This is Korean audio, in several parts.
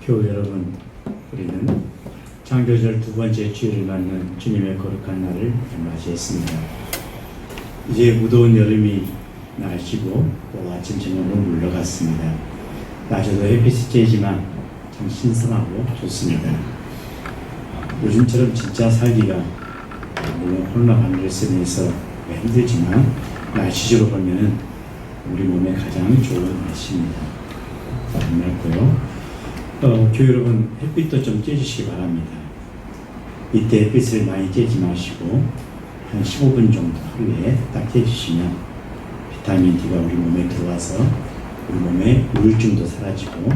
교회 여러분, 우리는 창조절 두 번째 주일을 맞는 주님의 거룩한 날을 맞이했습니다. 이제 무더운 여름이 날씨고 또 아침 저녁으로 물러갔습니다. 낮에도 햇빛이 쬐지만 참 신선하고 좋습니다. 요즘처럼 진짜 살기가 물론 코로나 바이러스로 인해서 힘들지만 날씨적으로 보면은 우리 몸에 가장 좋은 날씨입니다. 맑고요. 교회 여러분, 햇빛도 좀 쬐주시기 바랍니다. 이때 햇빛을 많이 쬐지 마시고 한 15분 정도 하루에 딱 쬐주시면 비타민 D가 우리 몸에 들어와서 우리 몸의 우울증도 사라지고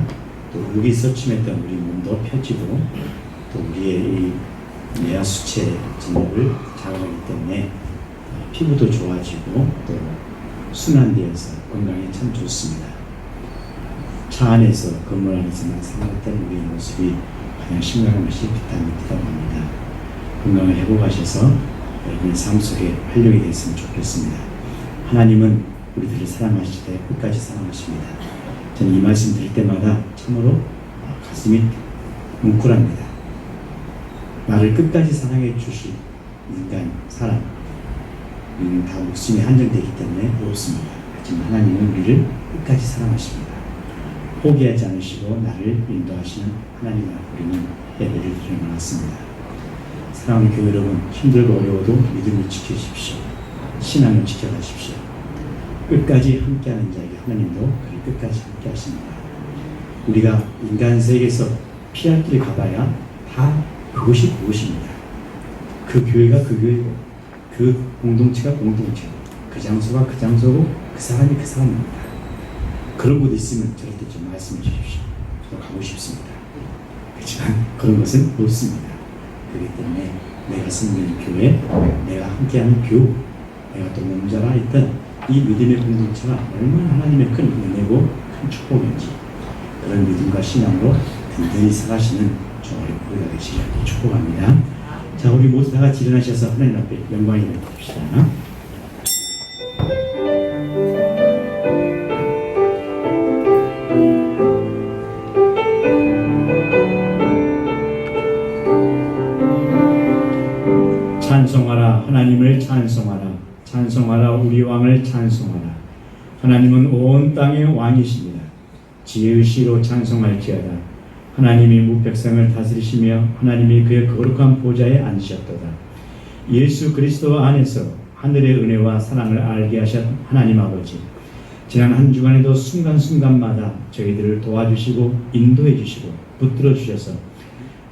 또 우리 서침했던 우리 몸도 펴지고 또 우리의 이 뇌하 수체 진력을 자극하기 때문에 피부도 좋아지고 또 순환되어서 건강에 참 좋습니다. 차 안에서, 건물 안에서만 생활했던 우리의 모습이 가장 심각한 것이 비타민 D라고 합니다. 건강을 회복하셔서 여러분의 삶 속에 활력이 됐으면 좋겠습니다. 하나님은 우리들을 사랑하실 때 끝까지 사랑하십니다. 저는 이 말씀 드릴 때마다 참으로 가슴이 뭉클합니다. 나를 끝까지 사랑해 주실 인간, 사람, 우리는 다 목숨이 한정되기 때문에 어렵습니다. 하지만 하나님은 우리를 끝까지 사랑하십니다. 포기하지 않으시고 나를 인도하시는 하나님 앞에 우리는 예배를 드려놨습니다. 사랑하는 교회 여러분, 힘들고 어려워도 믿음을 지키십시오. 신앙을 지켜가십시오. 끝까지 함께하는 자에게 하나님도 그를 끝까지 함께 하십니다. 우리가 인간 세계에서 피할 길을 가봐야 다 그것이 그것입니다. 그 교회가 그 교회고 그 공동체가 공동체고 그 장소가 그 장소고 그 사람이 그 사람입니다. 그런 곳에 있으면 저럴 때 좀 말씀해 주십시오. 저도 가고 싶습니다. 그렇지만 그런 것은 없습니다. 그렇기 때문에 내가 섬기는 교회, 내가 함께하는 교우, 내가 또 몸자라 했던 이 믿음의 공동체가 얼마나 하나님의 큰 은혜고 큰 축복인지 그런 믿음과 신앙으로 든든히 살아가시는 저우리 우리가 되시기를 축복합니다. 자, 우리 모두 다 같이 일어나셔서 하나님 앞에 영광을 드립시다. 찬송하라, 하나님을 찬송하라. 찬송하라, 우리 왕을 찬송하라. 하나님은 온 땅의 왕이십니다. 지으시로 찬송할지어다. 하나님이 무백성을 다스리시며 하나님이 그의 거룩한 보좌에 앉으셨도다. 예수 그리스도 안에서 하늘의 은혜와 사랑을 알게 하셨 하나님 아버지, 지난 한 주간에도 순간순간마다 저희들을 도와주시고 인도해 주시고 붙들어 주셔서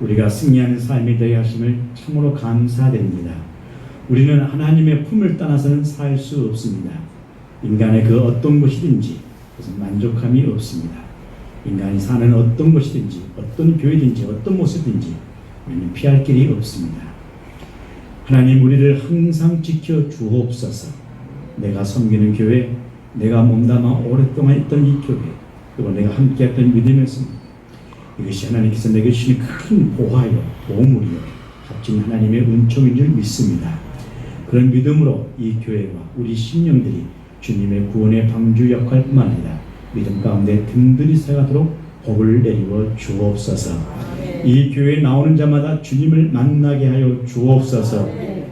우리가 승리하는 삶이 되게 하심을 참으로 감사드립니다. 우리는 하나님의 품을 떠나서는 살 수 없습니다. 인간의 그 어떤 것이든지 그것은 만족함이 없습니다. 인간이 사는 어떤 것이든지 어떤 교회든지 어떤 모습든지 우리는 피할 길이 없습니다. 하나님, 우리를 항상 지켜 주옵소서. 내가 섬기는 교회, 내가 몸담아 오랫동안 있던 이 교회, 그리고 내가 함께했던 믿음의 승, 이것이 하나님께서 내게 주신 큰 보화요, 보물이요, 값진 하나님의 은총인 줄 믿습니다. 그런 믿음으로 이 교회와 우리 심령들이 주님의 구원의 방주 역할뿐만 아니라 믿음 가운데 든든히 살아가도록 복을 내리워 주옵소서. 이 교회에 나오는 자마다 주님을 만나게 하여 주옵소서.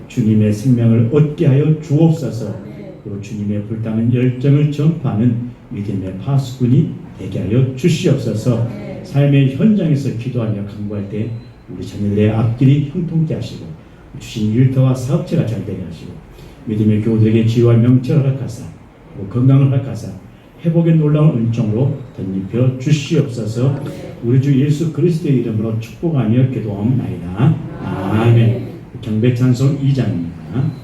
주님의 생명을 얻게 하여 주옵소서. 그리고 주님의 불타는 열정을 전파하는 믿음의 파수꾼이 되게 하여 주시옵소서. 삶의 현장에서 기도하며 간구할 때 우리 자녀들의 앞길이 형통케 하시고 주신 일터와 사업체가 잘 되게 하시고 믿음의 교우들에게 지혜와 명철을 허락하사 건강을 허락하사 회복의 놀라운 은총으로 덧입혀 주시옵소서. 우리 주 예수 그리스도의 이름으로 축복하며 기도하옵나이다. 아멘. 경배 찬송 2장입니다.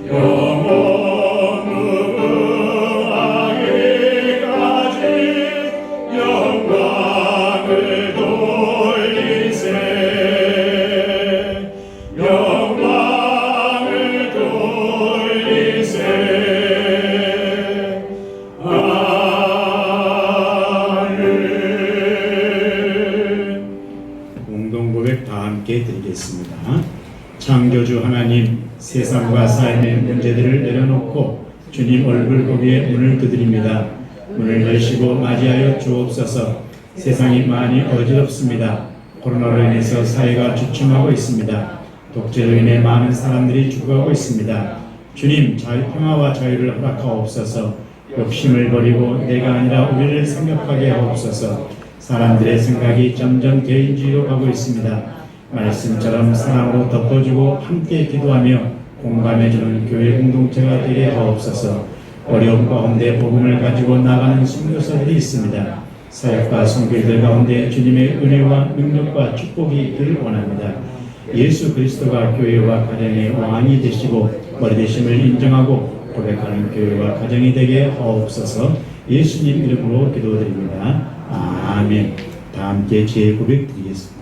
영원 무궁하기까지 영광 기도드리겠습니다. 창조주 하나님, 세상과 삶의 문제들을 내려놓고 주님 얼굴 보기에 문을 두드립니다. 문을 여시고 맞이하여 주옵소서. 세상이 많이 어지럽습니다. 코로나로 인해서 사회가 주춤하고 있습니다. 독재로 인해 많은 사람들이 죽어가고 있습니다. 주님, 평화와 자유를 허락하옵소서. 욕심을 버리고 내가 아니라 우리를 생각하게 하옵소서. 사람들의 생각이 점점 개인주의로 가고 있습니다. 말씀처럼 사랑으로 덮어주고 함께 기도하며 공감해주는 교회 공동체가 되게 하옵소서. 어려움 가운데 복음을 가지고 나가는 선교사들이 있습니다. 사역과 선교들 가운데 주님의 은혜와 능력과 축복이 있기를 원합니다. 예수 그리스도가 교회와 가정의 왕이 되시고 머리 되심을 인정하고 고백하는 교회와 가정이 되게 하옵소서. 예수님 이름으로 기도드립니다. 아멘. 다 함께 제 고백 드리겠습니다.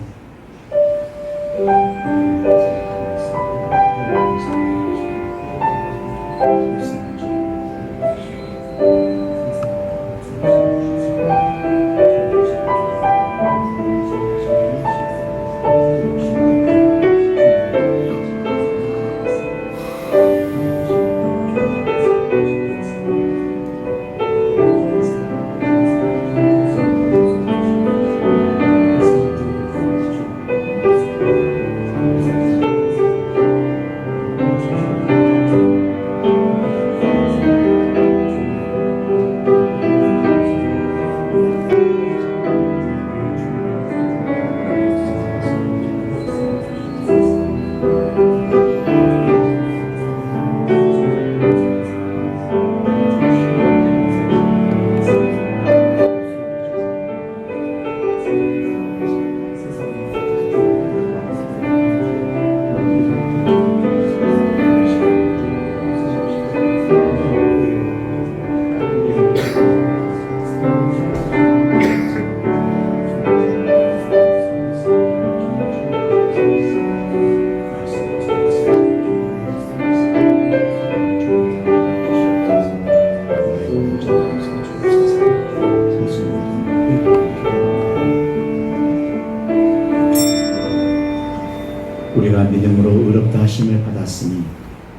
우리가 믿음으로 의롭다 하심을 받았으니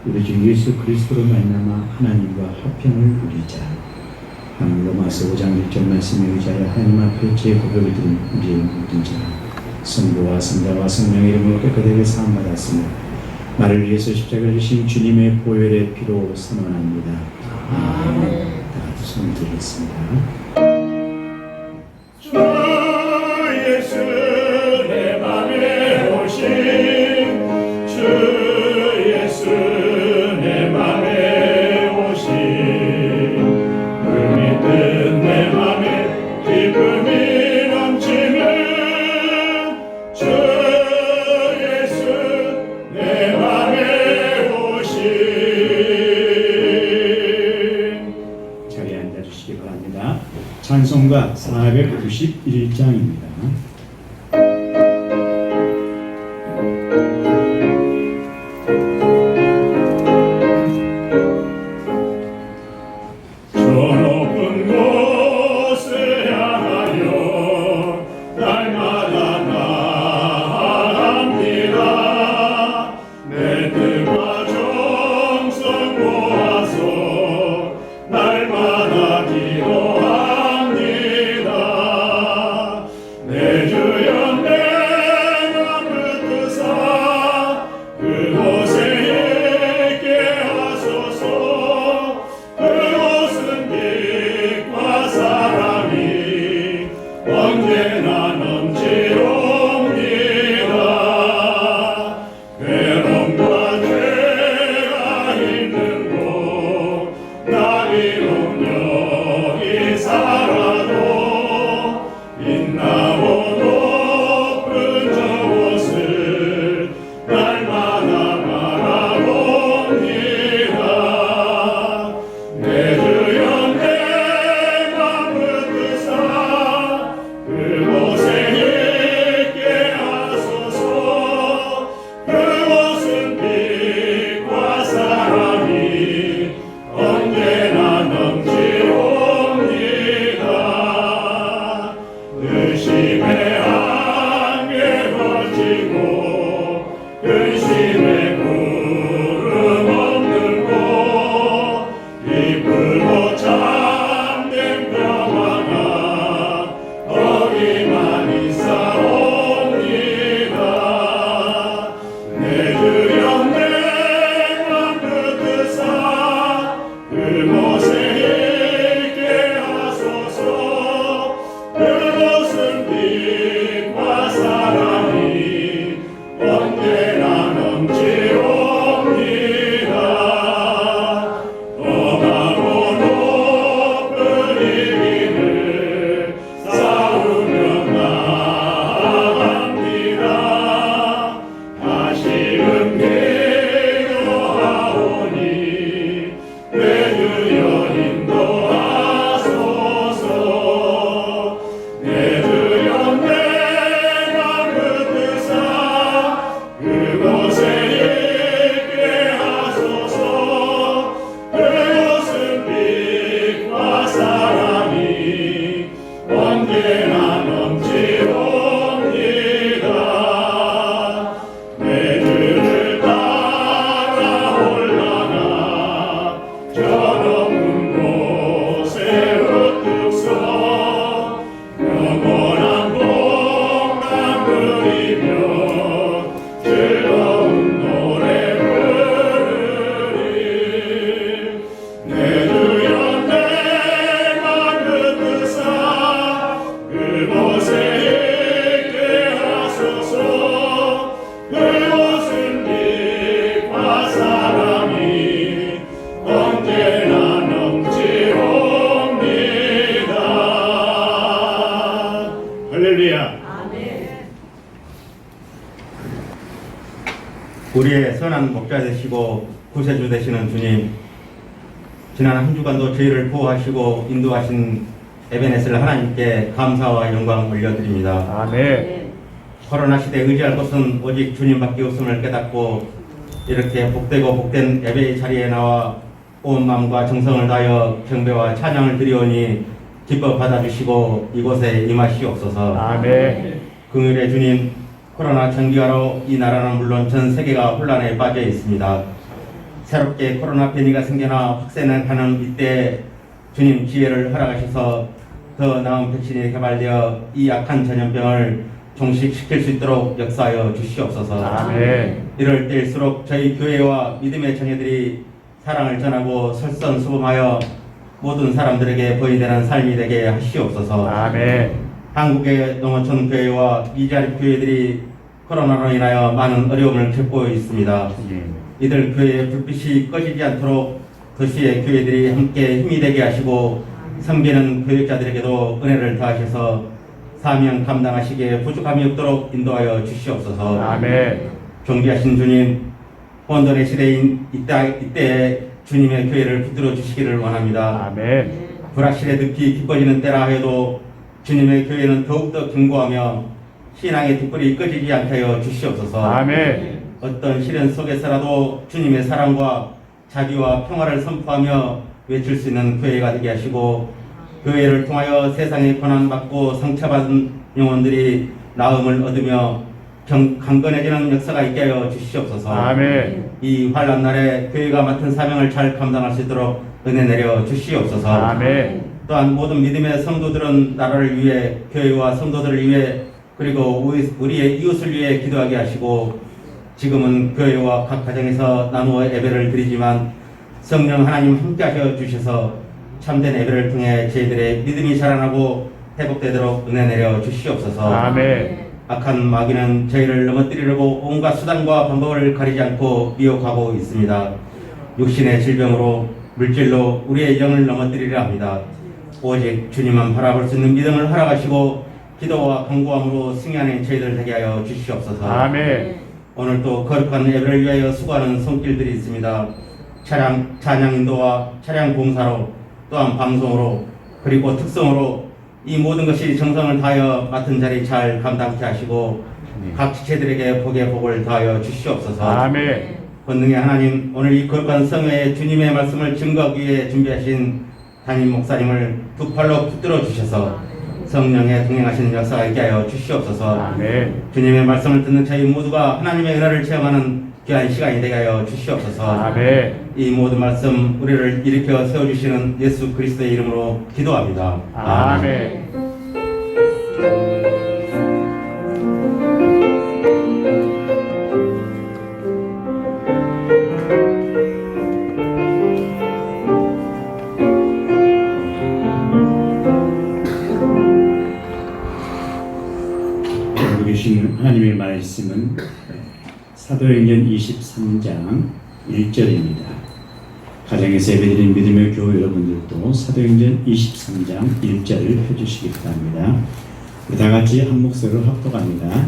우리 주 예수 그리스도로 말미암아 하나님과 화평을 누리자. 로마서 5장 1절 말씀에 의지하여 하나님 앞에 제 고백을 드린 우리의 모든 자 성부와 성자와 성령의 이름으로 깨끗하게 사함받았으며 나를 위해서 십자가를 지신 주님의 보혈의 피로 선언합니다. 아멘. 다 같이 손 들겠습니다. 주 예수 내 맘에 오신 주 예수 내 맘에 오신 그 믿음 내 맘에 기쁨이 넘치는 주 예수 내 맘에 오신. 자리에 앉아주시기 바랍니다. 찬송가 491장입니다. 언제나 넘치옵니다. 할렐루야. 우리의 선한 목자 되시고 구세주 되시는 주님, 지난 한 주간도 저희를 보호하시고 인도하신 에베네셀 하나님께 감사와 영광 올려드립니다. 아멘. 코로나 시대에 의지할 것은 오직 주님밖에 없음을 깨닫고 이렇게 복되고 복된 예배의 자리에 나와 온 마음과 정성을 다하여 경배와 찬양을 드리오니 기뻐 받아주시고 이곳에 임하시옵소서. 아멘. 긍휼의 주님, 코로나 전기화로 이 나라는 물론 전 세계가 혼란에 빠져 있습니다. 새롭게 코로나 변이가 생겨나 확산하는 이때 주님 기회를 허락하셔서 더 나은 백신이 개발되어 이 악한 전염병을 종식시킬 수 있도록 역사하여 주시옵소서. 아멘. 이럴 때일수록 저희 교회와 믿음의 자녀들이 사랑을 전하고 설선수범하여 모든 사람들에게 보이되는 삶이 되게 하시옵소서. 아멘. 한국의 농어촌 교회와 이자립 교회들이 코로나로 인하여 많은 어려움을 겪고 있습니다. 이들 교회의 불빛이 꺼지지 않도록 도시의 교회들이 함께 힘이 되게 하시고 섬기는 교육자들에게도 은혜를 더하셔서 사명 감당하시기에 부족함이 없도록 인도하여 주시옵소서. 아멘. 존귀하신 주님, 혼돈의 시대인 이때에 주님의 교회를 붙들어 주시기를 원합니다. 아멘. 불확실에 늪이 깊어지는 때라 해도 주님의 교회는 더욱더 견고하며 신앙의 뒷불이 꺼지지 않게 하여 주시옵소서. 아멘. 어떤 시련 속에서라도 주님의 사랑과 자비와 평화를 선포하며 외칠 수 있는 교회가 되게 하시고 교회를 통하여 세상에 고난받고 상처받은 영혼들이 나음을 얻으며 강건해지는 역사가 있게 하여 주시옵소서. 아멘. 이 환난 날에 교회가 맡은 사명을 잘 감당할 수 있도록 은혜 내려 주시옵소서. 아멘. 또한 모든 믿음의 성도들은 나라를 위해 교회와 성도들을 위해 그리고 우리의 이웃을 위해 기도하게 하시고 지금은 교회와 각 가정에서 나누어 예배를 드리지만 성령 하나님 함께 하셔 주셔서 참된 예배를 통해 저희들의 믿음이 자라나고 회복되도록 은혜 내려 주시옵소서. 아멘. 악한 마귀는 저희를 넘어뜨리려고 온갖 수단과 방법을 가리지 않고 미혹하고 있습니다. 육신의 질병으로 물질로 우리의 영을 넘어뜨리려 합니다. 오직 주님만 바라볼 수 있는 믿음을 허락하시고 기도와 간구함으로 승리하는 저희들 되게 하여 주시옵소서. 아멘. 오늘도 거룩한 예배를 위하여 수고하는 손길들이 있습니다. 찬양 인도와 차량 봉사로 또한 방송으로 그리고 특성으로 이 모든 것이 정성을 다하여 맡은 자리 잘 감당케 하시고 각 지체들에게 복의 복을 더하여 주시옵소서. 아멘. 권능의 하나님, 오늘 이 거룩한 성회에 주님의 말씀을 증거하기 위해 준비하신 담임 목사님을 두 팔로 붙들어 주셔서 성령의 동행하시는 역사가 있게 하여 주시옵소서. 아멘. 주님의 말씀을 듣는 저희 모두가 하나님의 은혜를 체험하는 귀한 시간이 되게 하여 주시옵소서. 아멘. 이 모든 말씀 우리를 일으켜 세워주시는 예수 그리스도의 이름으로 기도합니다. 아멘. 하나님의 말씀은 사도행전 23장 1절입니다. 가정에서 예배드리는 믿음의 교회 여러분들도 사도행전 23장 1절을 펴주시기 바랍니다. 다 같이 한 목소리로 합독합니다.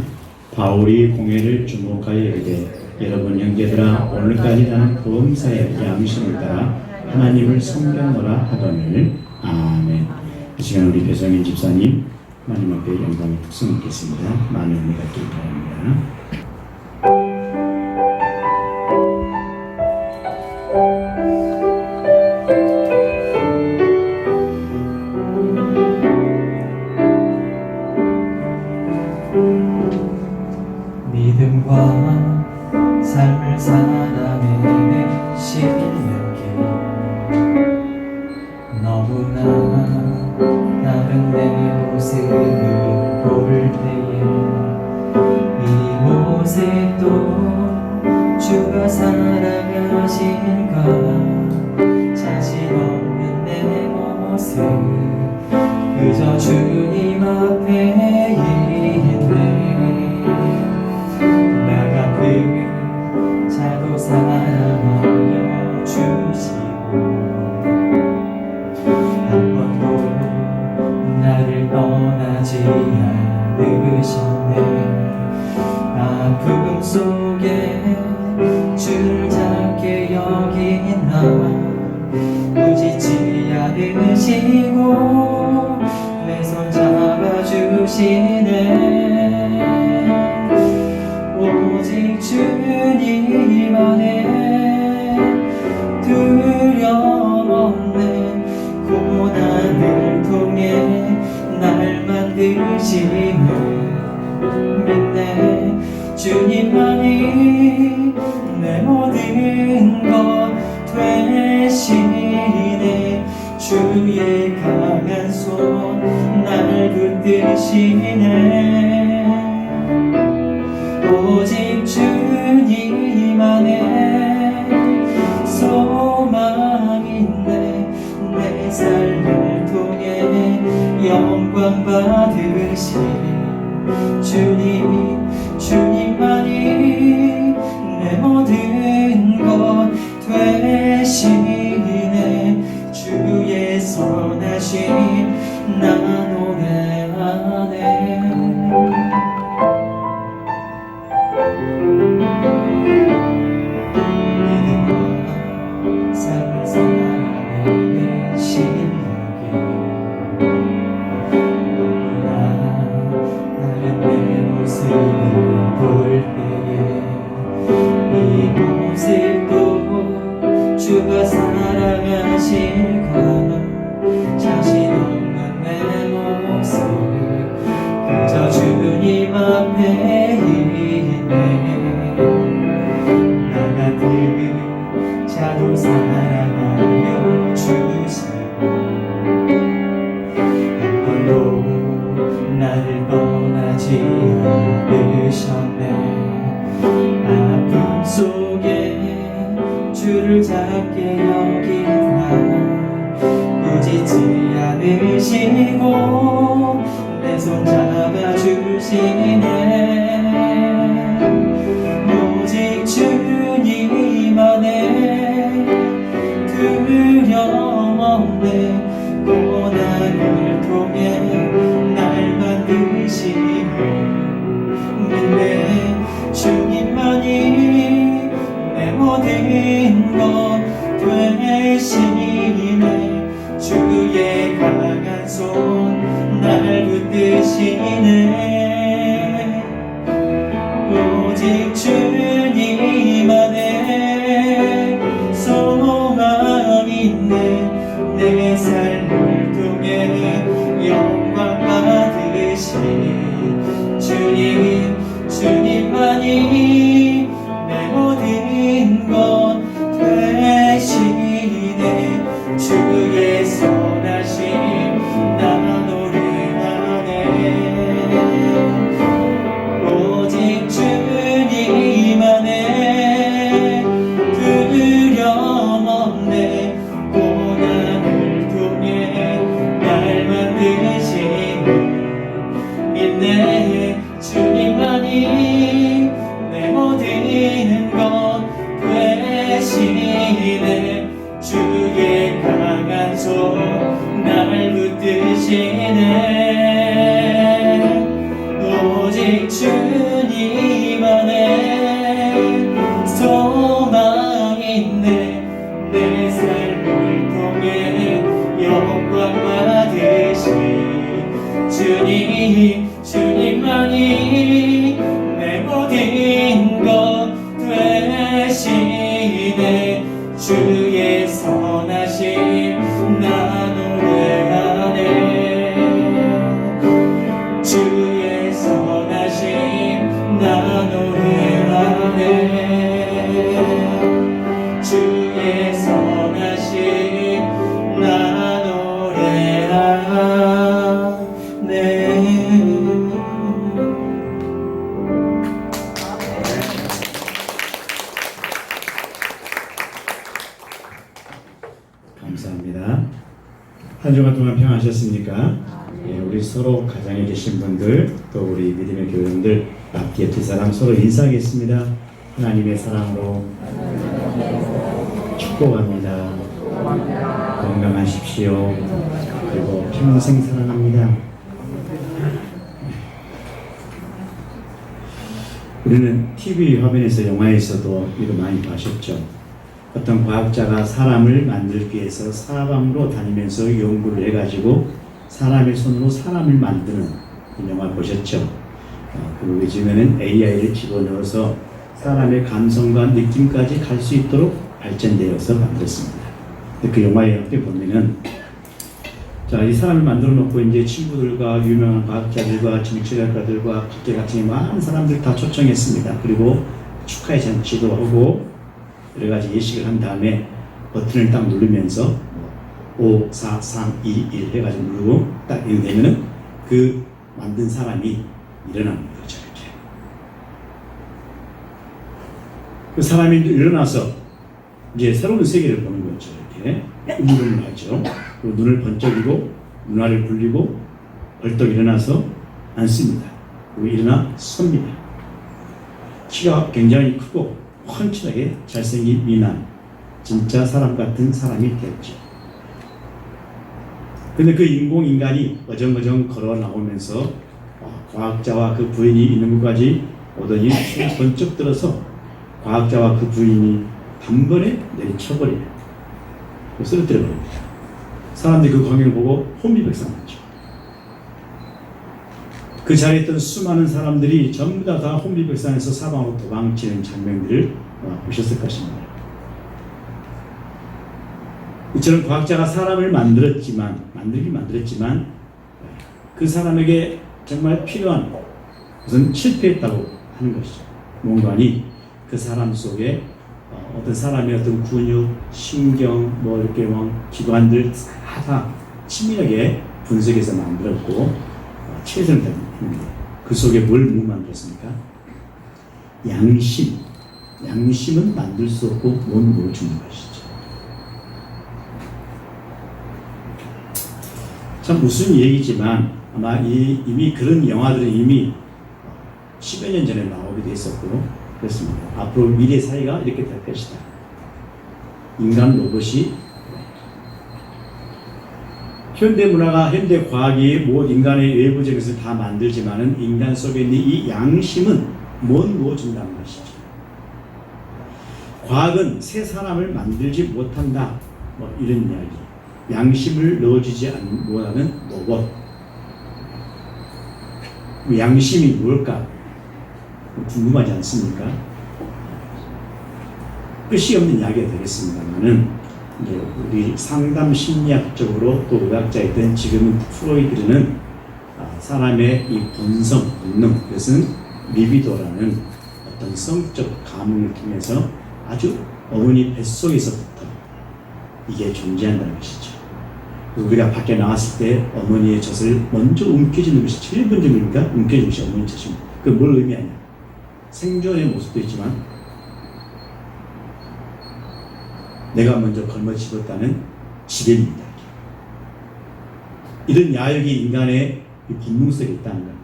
바울이 공회를 주목하여 이르되 여러분 형제들아 오늘까지 나는 범사의 양심을 따라 하나님을 섬겼노라 하거늘. 아멘. 이 시간 우리 배성인 집사님 하나님 앞에 영광의 특성 있겠습니다. 많은 은혜 갖길 바랍니다. 믿음과 삶을 살아내는 실력이 너무나 다른 내 모습을 볼 때에 이 모습도 주가 사랑하신가 자신 없는 내 모습 그저 주님 앞에 있네 나 같은 자도 사랑하여 주시고 되시네. 오직 주님 안에 두려움 없네. 고난을 통해 날 만드심을 믿네. 주님만이 내 모든 것 되시네. 주의 강한 손 날 붙드시네. 오직 주님 안에 소망 있네. 내 삶을 통해 영광 받으신 주님만이 내 모든 것 되시네. 주의 선하심 나 노래하네. 믿음과 삶을 살아내는 신기 나는 내 모습을 볼 때에 이곳에도 주가 사랑하실까. 자신 없는 내 모습 그저 주님 앞에 있네. 나 같은 자도 사랑하여 주시고 한 번도 나를 떠나지 않으셨네. 아픔 속에 주를 작게 여기나 꾸짖지 않으시고 내 손 잡아주시네. 오직 주님 안에 두려움 없네. 고난을 통해 날 만드심을 믿네. 주님만이 내 모든 것 되시네. 주의 강한 손 날 붙드시네. 오직 주님 안에 소망 있네. 내 삶을 통해 영광 받으신 주님만이 내 모든 것 되시네. 주의 선하심 나 노래하네. 오직 주님 안에 두려움 없네. 고난을 통해 날 만드심을 믿네. 주님만이 내 모든 것 되시네. 주의 강한 손 날 붙드시네. 오직 주님 안에 소망 있네. 내 삶을 통해 영광 받으신 주님만이 내 모든 것 되시네. 주의 선하심 나 노래하네. 주의 선하심 나 노래하네. 주의 선하심 나 노래하네. 감사합니다. 한 주간 동안 평안하셨습니까? 예, 우리 서로 가정에 계신 분들 또 우리 믿음의 교회원들 앞뒤에 두 사람 서로 인사하겠습니다. 하나님의 사랑으로 축복합니다. 건강하십시오. 그리고 평생 사랑합니다. 우리는 TV 화면에서 영화에서도 이거 많이 보셨죠? 어떤 과학자가 사람을 만들기 위해서 사방으로 다니면서 연구를 해가지고 사람의 손으로 사람을 만드는 영화 보셨죠? 그 요즘에는 AI를 집어넣어서 사람의 감성과 느낌까지 갈 수 있도록 발전되어서 만들었습니다. 근데 그 영화에 어떻게 보면은 자, 이 사람을 만들어 놓고 이제 친구들과 유명한 과학자들과 정치학자들과 각계각층의 많은 사람들 다 초청했습니다. 그리고 축하의 잔치도 하고 여러 가지 예식을 한 다음에 버튼을 딱 누르면서 5, 4, 3, 2, 1 해가지고 누르고 딱 이렇게 되면은 그 만든 사람이 일어나는 거죠. 이렇게. 그 사람이 일어나서 이제 새로운 세계를 보는 거죠. 이렇게 눈을 하죠. 그리고 눈을 번쩍이고 눈알을 굴리고 벌떡 일어나서 앉습니다. 그리고 일어나 섭니다. 키가 굉장히 크고 훤칠하게 잘생긴 미남, 진짜 사람 같은 사람이 되었죠. 근데 그 인공인간이 어정어정 걸어 나오면서 과학자와 그 부인이 있는 곳까지 오더니 손을 번쩍 들어서 과학자와 그 부인이 단번에 내리쳐버려요. 쓰러뜨려 버립니다. 사람들이 그 광경을 보고 혼비백산하죠. 그 자리에 있던 수많은 사람들이 전부 다 혼비백산해서 사방으로 도망치는 장면들을 보셨을 것입니다. 이처럼 과학자가 사람을 만들었지만 그 사람에게 정말 필요한 것은 실패했다고 하는 것이죠. 뭔가니 그 사람 속에 어떤 사람의 어떤 근육, 신경, 뭐 이렇게 기관들 다 치밀하게 분석해서 만들었고 최선을 다했습니다. 그 속에 뭘 만들었습니까? 양심은 만들 수 없고 못 넣어주는 것이죠. 참 무슨 얘기지만 아마 이미 그런 영화들은 이미 10여 년 전에 나오기도 했었고 그렇습니다. 앞으로 미래 사회가 이렇게 될 것이다. 인간 로봇이 현대 문화가 현대 과학이 모든 인간의 외부적인 것을 다 만들지만은 인간 속에 있는 이 양심은 못 넣어준다는 것이죠. 과학은 새 사람을 만들지 못한다. 뭐 이런 이야기. 양심을 넣어주지 못하는 로봇. 양심이 뭘까? 궁금하지 않습니까? 끝이 없는 이야기가 되겠습니다만은 우리 상담 심리학적으로 또 의학자이든 지금은 프로이드는 사람의 이 본성, 본능, 그것은 리비도라는 어떤 성적 감흥을 통해서 아주 어머니 뱃속에서부터 이게 존재한다는 것이죠. 우리가 밖에 나왔을 때 어머니의 젖을 먼저 움켜쥐는 것이 제일 먼저입니까? 움켜쥐는 것이 어머니 젖입니다. 그 뭘 의미하냐? 생존의 모습도 있지만 내가 먼저 걸머집었다는 지배입니다. 이런 야욕이 인간의 본능 속에 있다는 겁니다.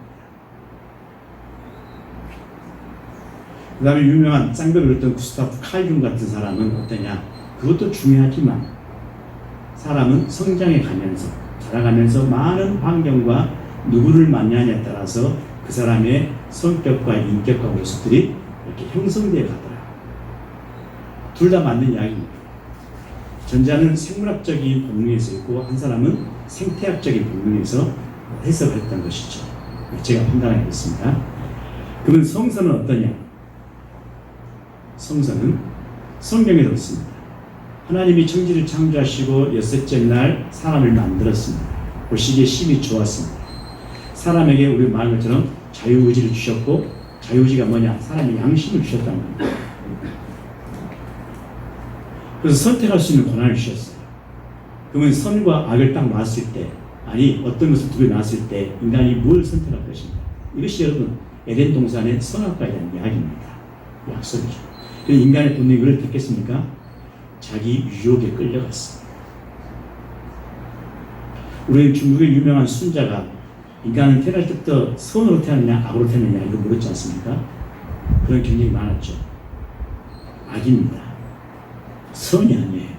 그 다음에 유명한 쌍벽을 그렸던 구스타프 칼융 같은 사람은 어떠냐? 그것도 중요하지만 사람은 성장해 가면서 자라가면서 많은 환경과 누구를 만나냐에 따라서 그 사람의 성격과 인격과 모습들이 이렇게 형성되어 가더라. 둘 다 맞는 이야기입니다. 전자는 생물학적인 본능에서 있고 한 사람은 생태학적인 본능에서 해석을 했던 것이죠. 제가 판단하겠습니다. 그러면 성서는 어떠냐? 성서는 성경에도 있습니다. 하나님이 천지를 창조하시고 여섯째 날 사람을 만들었습니다. 보시기에 심히 좋았습니다. 사람에게 우리 말한 것처럼 자유의지를 주셨고 자유의지가 뭐냐? 사람이 양심을 주셨다는 겁니다. 그래서 선택할 수 있는 권한을 주셨어요. 그러면 선과 악을 딱 놨을 때 아니 어떤 것을 두 개 놨을 때 인간이 뭘 선택할 것인가? 이것이 여러분 에덴 동산의 선악과에 대한 이야기입니다. 약속이죠. 그래서 인간의 본능이 그걸 듣겠습니까? 자기 유혹에 끌려갔어요. 우리 중국의 유명한 순자가 인간은 태어날 때부터 선으로 태어났냐 악으로 태어났냐 이거 물었지 않습니까? 그런 경쟁이 많았죠. 악입니다. 선이 아니에요.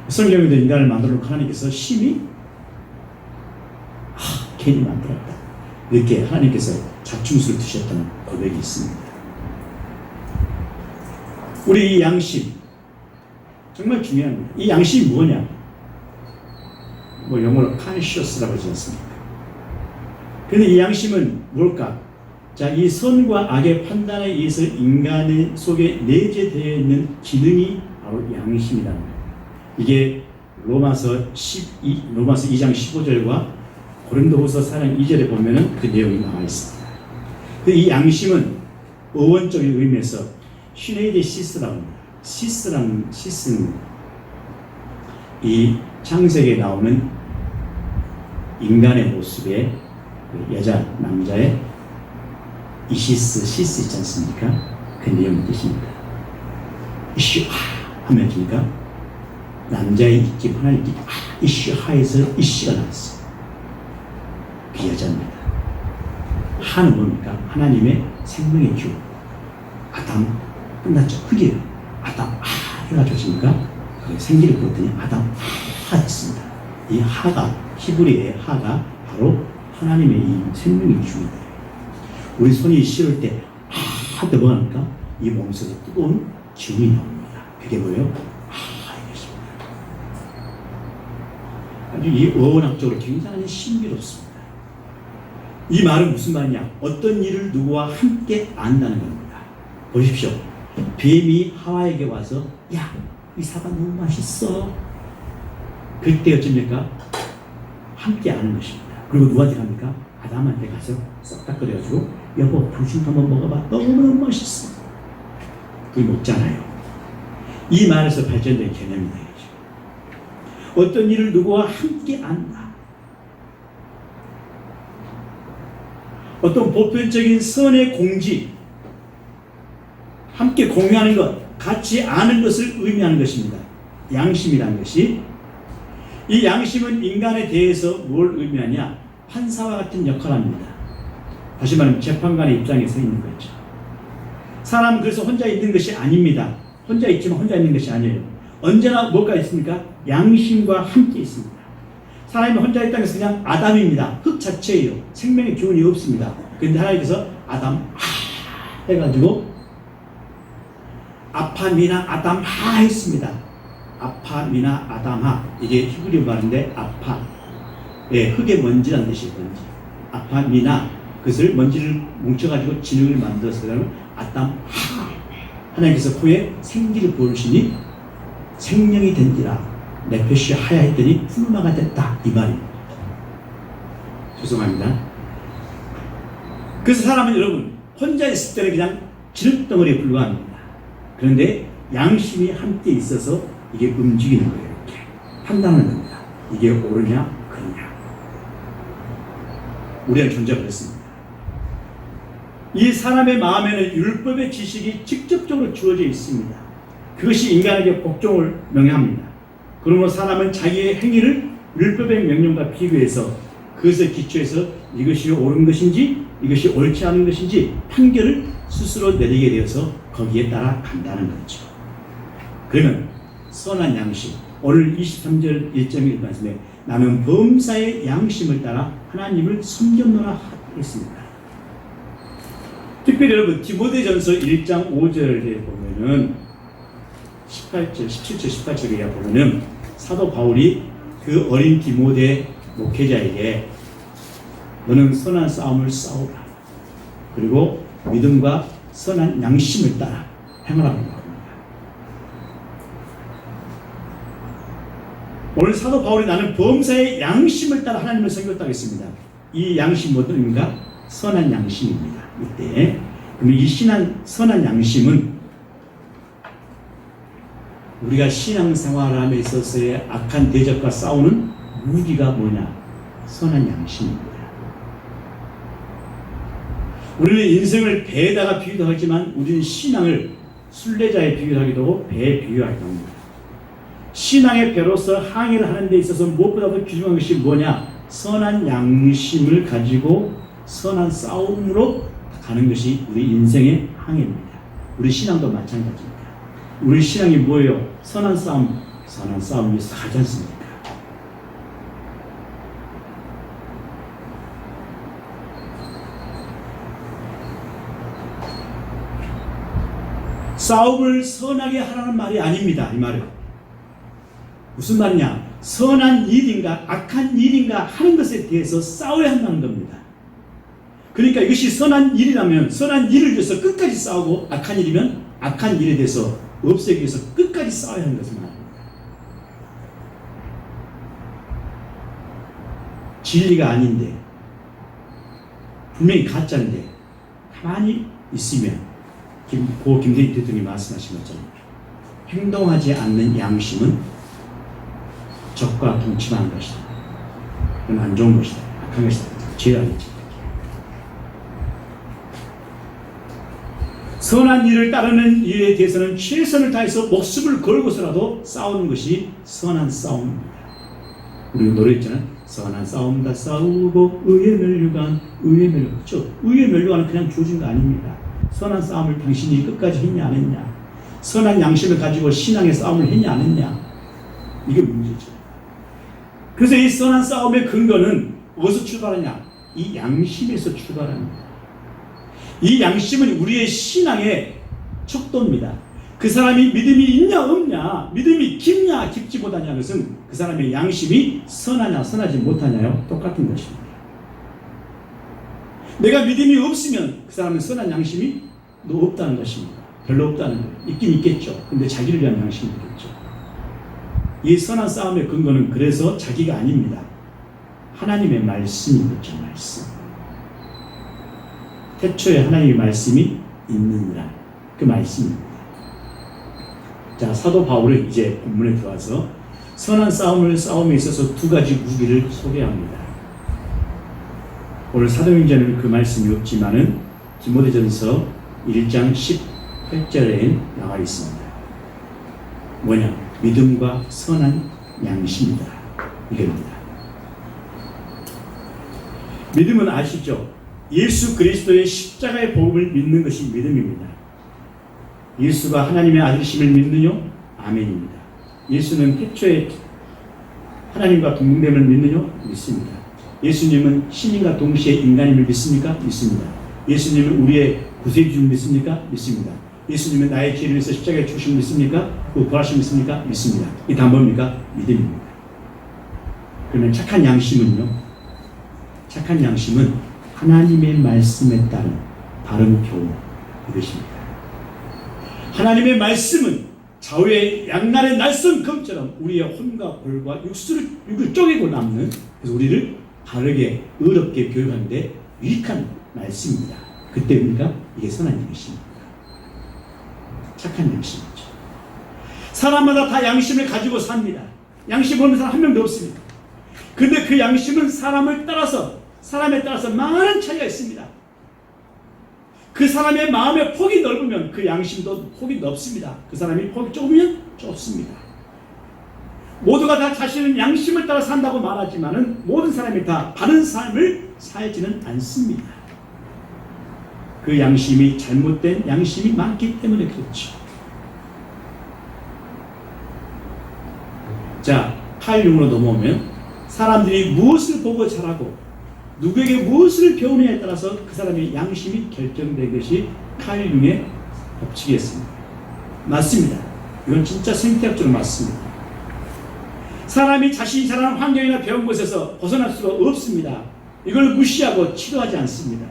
성경에도 인간을 만들어 놓고 하나님께서 심히 괜히 만들었다. 이렇게 하나님께서 자충수를 두셨다는 고백이 있습니다. 우리 이 양심 정말 중요합니다. 이 양심이 뭐냐? 뭐 영어로 conscious라고 하지 않습니까? 그런데 이 양심은 뭘까? 자, 이 선과 악의 판단에 의해서 인간의 속에 내재되어 있는 기능이 바로 양심이라는 거예요. 이게 로마서 2장 15절과 고린도후서 4장 2절에 보면은 그 내용이 나와 있습니다. 이 양심은 어원적인 의미에서 시네이데 시스라고 합니다. 시스는 이 창세기에 나오는 인간의 모습의 여자, 남자의 시스 있지 않습니까? 그 내용 뜻입니다. 이슈하 하면 그러니까 남자의 입김, 하나의 입김, 이슈하에서 이슈가 나왔어요. 그 여자입니다. 하는 뭡니까? 하나님의 생명의 기운. 아담 끝났죠. 흙이에요. 아담 해가지고 지니까 생기를 부었더니 아담 됐습니다. 이 하가 히브리어의 하가 바로 하나님의 이 생명의 기운이에요. 우리 손이 시릴 때 하다 뭐합니까? 이 몸속에 뜨거운 기운이 나옵니다. 그게 뭐예요? 이것입니다. 아주 이 어원학적으로 굉장히 신비롭습니다. 이 말은 무슨 말이냐? 어떤 일을 누구와 함께 안다는 겁니다. 보십시오. 뱀이 하와에게 와서 야, 이 사과 너무 맛있어. 그때 어쩝니까? 함께 아는 것입니다. 그리고 누구한테 갑니까? 아담한테 가서 썩닥거려가지고 여보 당신 한번 먹어봐. 너무너무 맛있어. 그게 먹잖아요. 이 말에서 발전된 개념이다. 어떤 일을 누구와 함께 안다. 어떤 보편적인 선의 공지, 함께 공유하는 것, 같이 아는 것을 의미하는 것입니다. 양심이라는 것이. 이 양심은 인간에 대해서 뭘 의미하냐? 판사와 같은 역할을 합니다. 다시 말하면 재판관의 입장에 서 있는 거죠. 사람은 그래서 혼자 있는 것이 아닙니다. 혼자 있지만 혼자 있는 것이 아니에요. 언제나 뭐가 있습니까? 양심과 함께 있습니다. 사람이 혼자 있다는 것은 그냥 아담입니다. 흙 자체예요. 생명의 기운이 없습니다. 그런데 하나님께서 아담 해가지고 아파미나 아담하 했습니다. 아파미나 아담하, 이게 히브리 말인데 아파, 흙의 먼지라는 뜻이에요. 먼지. 아파미나, 그것을 먼지를 뭉쳐가지고 진흙을 만들어서 아담하, 하나님께서 코에 생기를 부으시니 생명이 된지라 네페시 하야 했더니 푸르마가 됐다, 이 말입니다. 죄송합니다. 그래서 사람은 여러분 혼자 있을 때는 그냥 진흙덩어리에 불과합니다. 그런데 양심이 함께 있어서 이게 움직이는 거예요. 이렇게 판단하는 겁니다. 이게 옳으냐 그르냐. 우리는 존재가 그렇습니다. 이 사람의 마음에는 율법의 지식이 직접적으로 주어져 있습니다. 그것이 인간에게 복종을 명령합니다. 그러므로 사람은 자기의 행위를 율법의 명령과 비교해서 그것을 기초해서 이것이 옳은 것인지 이것이 옳지 않은 것인지 판결을 스스로 내리게 되어서 거기에 따라 간다는 거죠. 그러면 선한 양심, 오늘 23절 1.1 말씀에 나는 범사의 양심을 따라 하나님을 섬겼노라 했습니다. 특별히 여러분 디모데전서 1장 5절에 보면은 17절 18절에 보면은 사도 바울이 그 어린 디모데 목회자에게 너는 선한 싸움을 싸우라. 그리고 믿음과 선한 양심을 따라 행하라고 합니다. 오늘 사도 바울이 나는 범사의 양심을 따라 하나님을 섬겼다고 했습니다. 이 양심 뭐입니까? 선한 양심입니다. 이때 그럼 이 선한 양심은 우리가 신앙생활을 함에 있어서의 악한 대적과 싸우는 무기가 뭐냐? 선한 양심입니다. 우리는 인생을 배에다가 비유도 하지만 우리는 신앙을 순례자에 비유하기도 하고 배에 비유하기도 합니다. 신앙의 배로서 항해를 하는 데 있어서 무엇보다도 귀중한 것이 뭐냐? 선한 양심을 가지고 선한 싸움으로 가는 것이 우리 인생의 항해입니다. 우리 신앙도 마찬가지입니다. 우리 신앙이 뭐예요? 선한 싸움, 선한 싸움 위해서 가지 않습니까? 싸움을 선하게 하라는 말이 아닙니다. 이 말은 무슨 말이냐? 선한 일인가 악한 일인가 하는 것에 대해서 싸워야 한다는 겁니다. 그러니까 이것이 선한 일이라면 선한 일을 위해서 끝까지 싸우고 악한 일이면 악한 일에 대해서 없애기 위해서 끝까지 싸워야 하는 것을 말합니다. 진리가 아닌데 분명히 가짜인데 가만히 있으면 고 김대희 대통령이 말씀하신 것처럼 행동하지 않는 양심은 적과 동침하는 것이다. 그건 안 좋은 것이다. 악한 것이다. 죄아니지. 선한 일을 따르는 일에 대해서는 최선을 다해서 목숨을 걸고서라도 싸우는 것이 선한 싸움입니다. 우리 노래했잖아요. 선한 싸움 다 싸우고 의의 멸류관 의의 멸류관. 그렇죠? 의의 멸류관은 그냥 주어진 거 아닙니다. 선한 싸움을 당신이 끝까지 했냐 안 했냐, 선한 양심을 가지고 신앙의 싸움을 했냐 안 했냐, 이게 문제죠. 그래서 이 선한 싸움의 근거는 어디서 출발하냐? 이 양심에서 출발합니다. 이 양심은 우리의 신앙의 척도입니다. 그 사람이 믿음이 있냐 없냐, 믿음이 깊냐 깊지 못하냐 것은 그 사람의 양심이 선하냐 선하지 못하냐요 똑같은 것입니다. 내가 믿음이 없으면 그 사람은 선한 양심이 없다는 것입니다. 별로 없다는 거예요. 있긴 있겠죠. 근데 자기를 위한 양심이 있겠죠. 이 선한 싸움의 근거는 그래서 자기가 아닙니다. 하나님의 말씀이겠죠. 말씀. 태초에 하나님의 말씀이 있느니라. 그 말씀입니다. 자, 사도 바울은 이제 본문에 들어와서 선한 싸움을 싸움에 있어서 두 가지 무기를 소개합니다. 오늘 사도행전에는 그 말씀이 없지만은 디모데전서 1장 18절에 나와 있습니다. 뭐냐? 믿음과 선한 양심이다. 이겁니다. 믿음은 아시죠? 예수 그리스도의 십자가의 복음을 믿는 것이 믿음입니다. 예수가 하나님의 아들이심을 믿느뇨? 아멘입니다. 예수는 태초에 하나님과 동등됨을 믿느뇨? 믿습니다. 예수님은 신인과 동시에 인간임을 믿습니까? 믿습니다. 예수님은 우리의 구세주를 믿습니까? 믿습니다. 예수님은 나의 죄를 위해서 십자가에 죽으심을 믿습니까? 그 부활하심을 믿습니까? 믿습니다. 이 다 뭡니까? 믿음입니다. 그러면 착한 양심은요? 착한 양심은 하나님의 말씀에 따른 바른 교훈, 이것입니다. 하나님의 말씀은 좌우의 양날의 날선 검처럼 우리의 혼과 골과 육을 쪼개고 남는, 그래서 우리를 바르게 의롭게 교육하는데 유익한 말씀입니다. 그때입니까? 이게 선한 양심입니다. 착한 양심이죠. 사람마다 다 양심을 가지고 삽니다. 양심 없는 사람 한 명도 없습니다. 근데 그 양심은 사람에 따라서 많은 차이가 있습니다. 그 사람의 마음의 폭이 넓으면 그 양심도 폭이 넓습니다. 그 사람이 폭이 좁으면 좁습니다. 모두가 다 자신의 양심을 따라 산다고 말하지만은 모든 사람이 다 바른 삶을 살지는 않습니다. 그 양심이 잘못된 양심이 많기 때문에 그렇죠. 자, 칼 융으로 넘어오면 사람들이 무엇을 보고 자라고 누구에게 무엇을 배우느냐에 따라서 그 사람의 양심이 결정된 것이 칼 융의 법칙이었습니다. 맞습니다. 이건 진짜 생태학적으로 맞습니다. 사람이 자신이 자라는 환경이나 배운 곳에서 벗어날 수가 없습니다. 이걸 무시하고 치료하지 않습니다.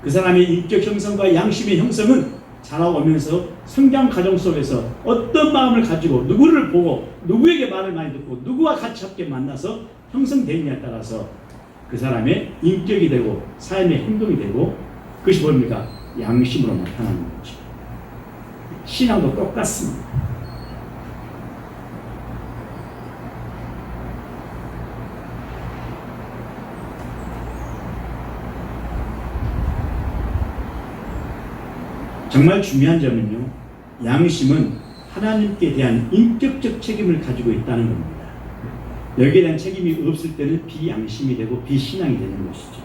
그 사람의 인격 형성과 양심의 형성은 자라오면서 성장 과정 속에서 어떤 마음을 가지고 누구를 보고 누구에게 말을 많이 듣고 누구와 같이 함께 만나서 형성되느냐에 따라서 그 사람의 인격이 되고 삶의 행동이 되고 그것이 뭡니까? 양심으로 나타나는 거죠. 신앙도 똑같습니다. 정말 중요한 점은요, 양심은 하나님께 대한 인격적 책임을 가지고 있다는 겁니다. 여기에 대한 책임이 없을 때는 비양심이 되고 비신앙이 되는 것이죠.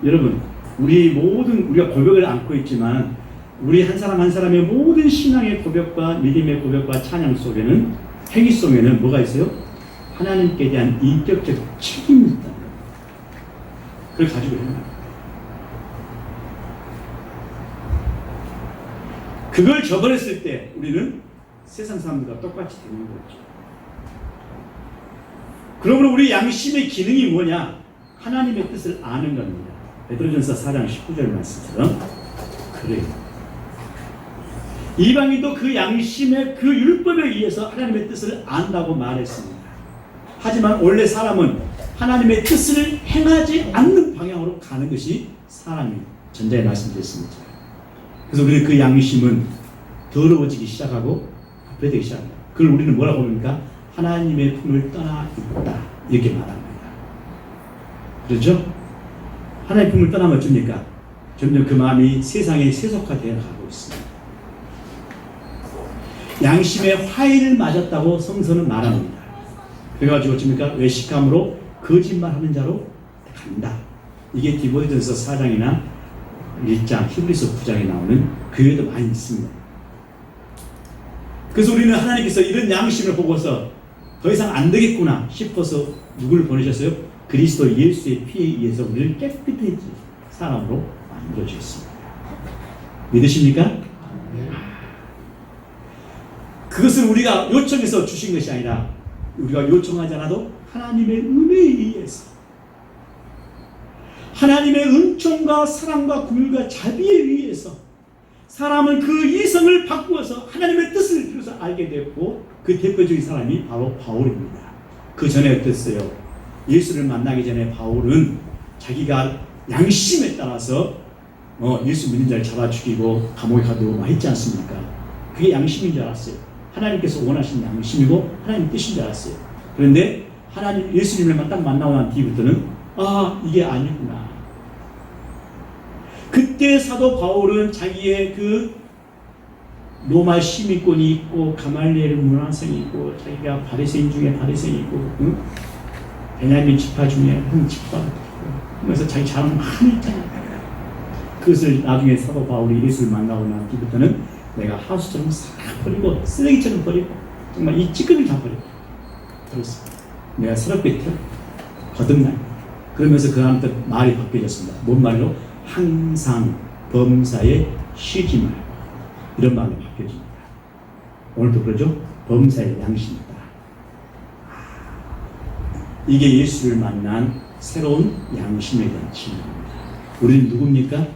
여러분, 우리가 고백을 안고 있지만 우리 한 사람 한 사람의 모든 신앙의 고백과 믿음의 고백과 찬양 속에는, 행위 속에는 뭐가 있어요? 하나님께 대한 인격적 책임이 있다는 겁니다. 그걸 가지고 있는 겁니다. 그걸 저버렸을 때 우리는 세상 사람들과 똑같이 되는 거죠. 그러므로 우리 양심의 기능이 뭐냐? 하나님의 뜻을 아는 겁니다. 베드로전서 4장 19절 말씀처럼 그래요. 이방인도 그 양심의 그 율법에 의해서 하나님의 뜻을 안다고 말했습니다. 하지만 원래 사람은 하나님의 뜻을 행하지 않는 방향으로 가는 것이 사람이 전자에 말씀드렸습니다. 그래서 우리는 그 양심은 더러워지기 시작하고 부패되기 시작합니다. 그걸 우리는 뭐라고 합니까? 하나님의 품을 떠나 있다 이렇게 말합니다. 그렇죠? 하나님의 품을 떠나면 어쩝니까? 점점 그 마음이 세상에 세속화되어 가고 있습니다. 양심의 화해를 맞았다고 성서는 말합니다. 그래가지고 어쩝니까? 외식함으로 거짓말하는 자로 간다. 이게 디모데전서 4장이나 1장, 히브리서 9장에 나오는 그 외에도 많이 있습니다. 그래서 우리는 하나님께서 이런 양심을 보고서 더 이상 안 되겠구나 싶어서 누구를 보내셨어요? 그리스도 예수의 피에 의해서 우리를 깨끗해진 사람으로 만들어주셨습니다. 믿으십니까? 그것을 우리가 요청해서 주신 것이 아니라 우리가 요청하지 않아도 하나님의 은혜에 의해서 하나님의 은총과 사랑과 긍휼과 자비에 의해서 사람은 그 이성을 바꾸어서 하나님의 뜻을 비로소 알게 되었고 그 대표적인 사람이 바로 바울입니다. 그 전에 어땠어요? 예수를 만나기 전에 바울은 자기가 양심에 따라서 예수 믿는 자를 잡아 죽이고 감옥에 가두고 했지 않습니까? 그게 양심인 줄 알았어요. 하나님께서 원하신 양심이고 하나님 뜻인 줄 알았어요. 그런데 하나님 예수님을 딱 만나고 난 뒤부터는 이게 아니구나. 그때 사도 바울은 자기의 그 로마 시민권이 있고 가말리엘 문화생이 있고 자기가 바리새인 중에 바리새인이 있고 베냐민 지파 중에 한 지파가 있고 그래서 자기 자랑 많이 있잖아요. 그것을 나중에 사도 바울이 예수를 만나고 난 뒤부터는 내가 하수처럼 싹 버리고 쓰레기처럼 버리고 정말 이 찌꺼기를 다 버리고 그렇습니다. 내가 새롭게 거듭나 그러면서 그 다음부터 말이 바뀌어졌습니다. 뭔 말로? 항상 범사에 쉬지 말고 이런 말로 바뀌어집니다. 오늘도 그러죠? 범사에 양심이다. 이게 예수를 만난 새로운 양심에 대한 증언입니다. 우리는 누굽니까?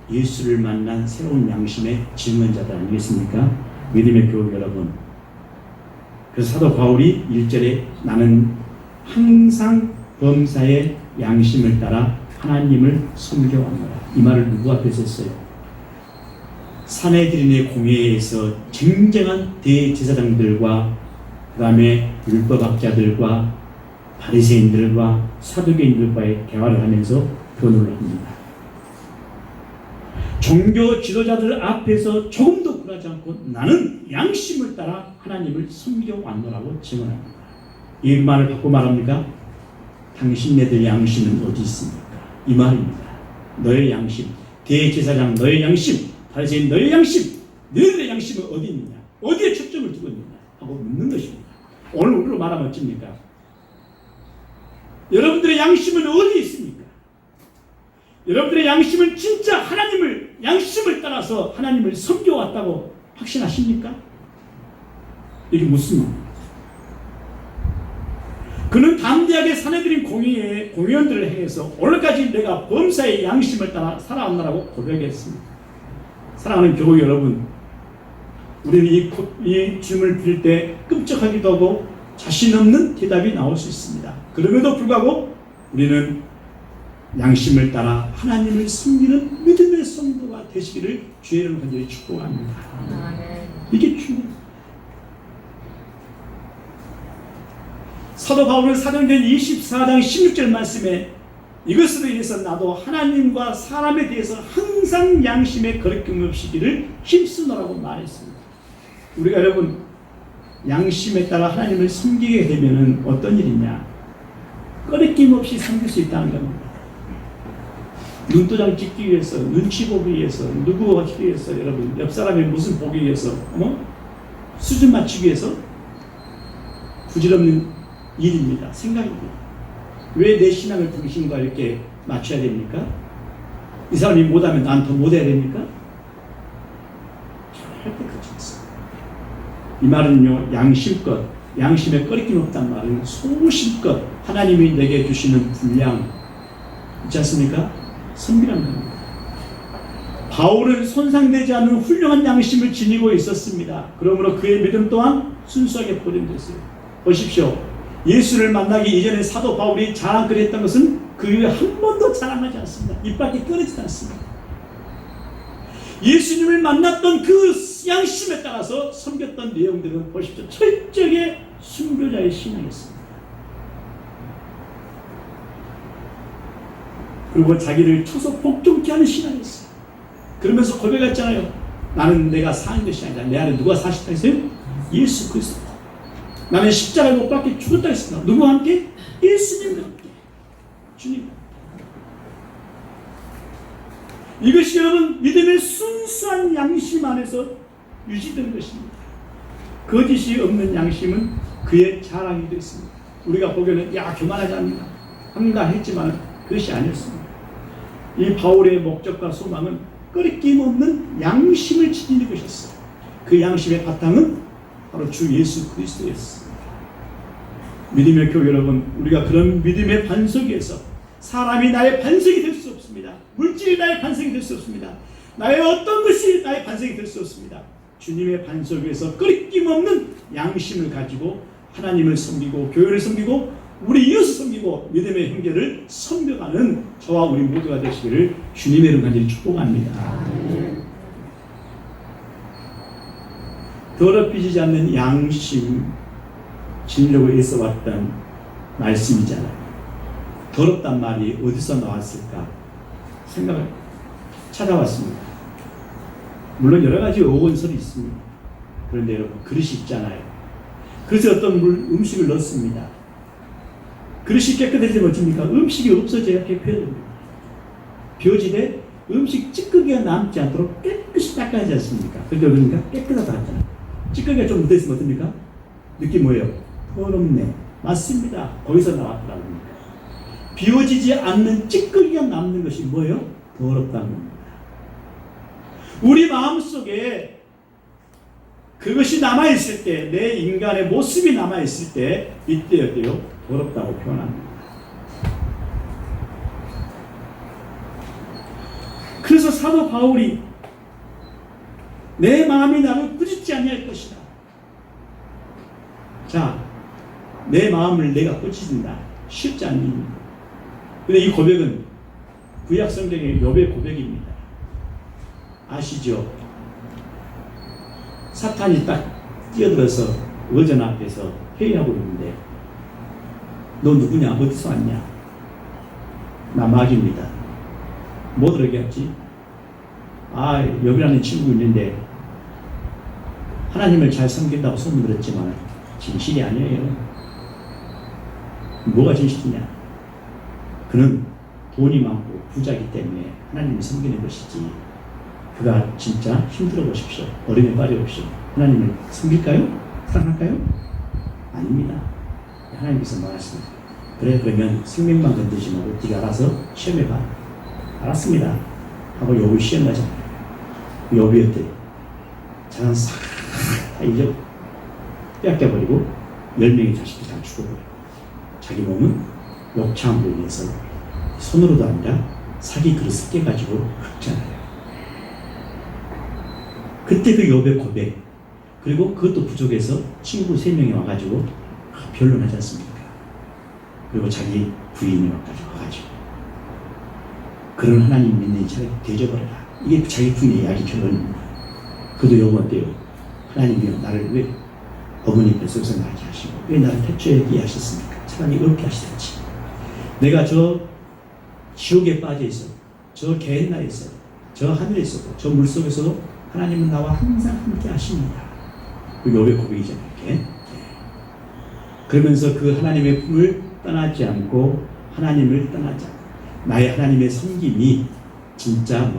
예수를 만난 새로운 양심의 증언자들 아니겠습니까? 믿음의 교우 여러분. 그래서 사도 바울이 1절에 나는 항상 범사의 양심을 따라 하나님을 섬겨왔노라. 이 말을 누구 앞에서 했어요? 사내들인의 공회에서 쟁쟁한 대제사장들과 그 다음에 율법학자들과 바리새인들과 사두개인들과의 대화를 하면서 변호를 합니다. 종교 지도자들 앞에서 조금도 굴하지 않고 나는 양심을 따라 하나님을 섬겨왔노라고 증언합니다. 이 말을 바꿔 말합니까? 당신네들 양심은 어디 있습니까? 이 말입니다. 너의 양심, 대제사장 너의 양심, 바리새인 너의 양심, 너희들의 양심은 어디 있느냐? 어디에 초점을 두고 있느냐? 하고 묻는 것입니다. 오늘 우리로 말하면 어쩝니까? 여러분들의 양심은 어디 있습니까? 여러분들의 양심은 진짜 하나님을 양심을 따라서 하나님을 섬겨왔다고 확신하십니까? 이게 묻습니다. 그는 담대하게 사내들인 공의원들을 행해서 오늘까지 내가 범사의 양심을 따라 살아왔나라고 고백했습니다. 사랑하는 교우 여러분, 우리는 이 질문을 드릴 때 끔찍하기도 하고 자신 없는 대답이 나올 수 있습니다. 그럼에도 불구하고 우리는 양심을 따라 하나님을 섬기는 믿음의 성도가 되시기를 주의 이름으로 간절히 축복합니다. 이게 중요해요. 사도 바울은 사도행전 24장 16절 말씀에 이것으로 인해서 나도 하나님과 사람에 대해서 항상 양심에 거리낌 없이기를 힘쓰노라고 말했습니다. 우리가 여러분 양심에 따라 하나님을 섬기게 되면 어떤 일이냐? 거리낌 없이 섬길 수 있다는 겁니다. 눈도장 찍기 위해서, 눈치 보기 위해서, 누구 맞추기 위해서, 여러분 옆 사람이 무슨 보기 위해서, 수준 맞추기 위해서 부질없는 일입니다. 생각입니다. 왜 내 신앙을 당신과 이렇게 맞춰야 됩니까? 이 사람이 못하면 난 더 못해야 됩니까? 절대 그렇지 않습니다. 이 말은요, 양심껏 양심에 꺼리낌 없단 말은 소신껏 하나님이 내게 주시는 분량 있지 않습니까? 섬기란 겁니다. 바울은 손상되지 않는 훌륭한 양심을 지니고 있었습니다. 그러므로 그의 믿음 또한 순수하게 보존됐어요. 보십시오. 예수를 만나기 이전에 사도 바울이 자랑거리했던 것은 그 이후에 한 번도 자랑하지 않습니다. 입 밖에 꺼내지 않습니다. 예수님을 만났던 그 양심에 따라서 섬겼던 내용들은 보십시오. 철저하게 순교자의 신앙이었습니다. 그리고 자기를 초소 복종케 하는 신앙이었어요. 그러면서 고백했잖아요. 나는 내가 사는 것이 아니라 내 안에 누가 사시다 했어요? 예수 그리스도. 나는 십자가에 못 박혀 죽었다 했습니다. 누구와 함께? 예수님과 함께. 주님. 이것이 여러분 믿음의 순수한 양심 안에서 유지되는 것입니다. 거짓이 없는 양심은 그의 자랑이 되었습니다. 우리가 보기에는 야 교만하지 않는가 한가 했지만 그것이 아니었습니다. 이 바울의 목적과 소망은 꺼리낌 없는 양심을 지니는 것이었어요. 그 양심의 바탕은 바로 주 예수 그리스도였습니다. 믿음의 교회 여러분, 우리가 그런 믿음의 반석에서 사람이 나의 반석이 될 수 없습니다. 물질이 나의 반석이 될 수 없습니다. 나의 어떤 것이 나의 반석이 될 수 없습니다. 주님의 반석 위에서 꺼리낌 없는 양심을 가지고 하나님을 섬기고 교회를 섬기고 우리 이웃을 섬기고 믿음의 형제를 섬겨가는 저와 우리 모두가 되시기를 주님의 이름 간절히 축복합니다. 더럽히지 않는 양심 지니려고 애써왔던 말씀이잖아요. 더럽단 말이 어디서 나왔을까 생각을 찾아왔습니다. 물론 여러 가지 어원설이 있습니다. 그런데 여러분 그릇이 있잖아요. 그래서 어떤 음식을 넣습니다. 그릇이 깨끗해지면 어떻습니까? 음식이 없어져야 개폐됩니다. 벼지되 음식 찌꺼기가 남지 않도록 깨끗이 닦아야 하지 않습니까? 그러니까 깨끗하다 하잖아요. 찌꺼기가 좀 묻어있으면 어떻습니까? 느낌 뭐예요? 더럽네. 맞습니다. 거기서 나왔더라고요. 비워지지 않는 찌꺼기가 남는 것이 뭐예요? 더럽다는 겁니다. 우리 마음속에 그것이 남아있을 때, 내 인간의 모습이 남아있을 때 이때 어때요? 더럽다고 표현합니다. 그래서 사도 바울이 내 마음이 나를 꾸짖지 아니할 것이다. 자, 내 마음을 내가 꾸짖는다. 쉽지 않은 일입니다. 그런데 이 고백은 구약 성경의 욥의 고백입니다. 아시죠? 사탄이 딱 뛰어들어서 의전 앞에서 회의하고 있는데 너 누구냐? 어디서 왔냐? 나 마귀입니다. 뭐 들었겠지? 욥이라는 친구 있는데 하나님을 잘 섬긴다고 소문 들었지만 진실이 아니에요. 뭐가 진실이냐? 그는 돈이 많고 부자이기 때문에 하나님을 섬기는 것이지 그가 진짜 힘들어 보십시오. 어려움에 빠져 보십시오. 하나님을 섬길까요? 사랑할까요? 아닙니다. 하나님께서 말하십니다. 그래 그러면 생명만 건드지 말고 네가 알아서 시험해봐. 알았습니다. 하고 욥을 시험하잖아요. 욥이 어때요? 자는 싹 다 잊어 뺏겨버리고 10명의 자식도 다 죽어버리고 자기 몸은 욕창으로 인해서 손으로도 아니라 사기 그릇을 깨가지고 긁잖아요. 그때 그 욥의 고백 그리고 그것도 부족해서 친구 3명이 와가지고 변론하지 않습니까? 그리고 자기 부인이 와가지고 그런 하나님 믿는 자를 대접하라. 이게 자기 부인의 이야기 결론입니다. 그도 욥은 어때요? 하나님이요 나를 왜 어머니 뱃속에서 나게 하시고 왜 나를 태초에 하셨습니까? 차라리 어렵게 하시든지 내가 저 지옥에 빠져 있어 저 게hen나에 있어 저 하늘에 있어도 저 물속에서도 하나님은 나와 항상 함께 하십니다. 그 욥의 고백이잖아요. 이렇게. 그러면서 그 하나님의 품을 떠나지 않고 하나님을 떠나지 않고 나의 하나님의 섬김이 진짜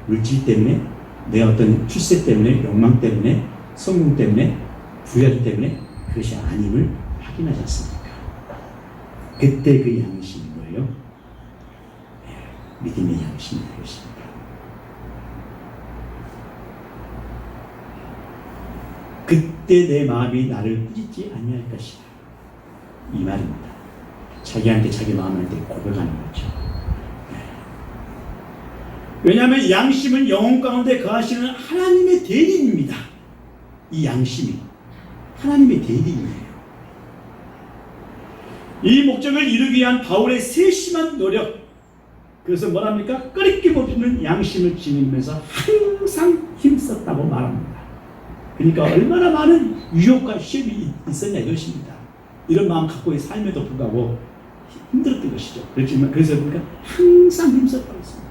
물질 때문에 내 어떤 출세 때문에 욕망 때문에 성공 때문에 부여하기 때문에 그것이 아님을 확인하지 않습니까? 그때 그 양심이 뭐예요? 믿음의 양심이 되었습니다. 그때 내 마음이 나를 꾸짖지 아니할 것이다. 이 말입니다. 자기한테 자기 마음한테 고백하는 거죠. 왜냐하면 양심은 영혼 가운데 거하시는 하나님의 대리인입니다. 이 양심이 하나님의 대리인이에요. 이 목적을 이루기 위한 바울의 세심한 노력, 그래서 뭐랍니까? 끄리낌 없는 양심을 지니면서 항상 힘썼다고 말합니다. 그러니까 얼마나 많은 유혹과 시험이 있었냐 이것입니다. 이런 마음 갖고 삶에도 불구하고 힘들었던 것이죠. 그렇지만 그래서 그러니까 항상 힘썼다고 했습니다.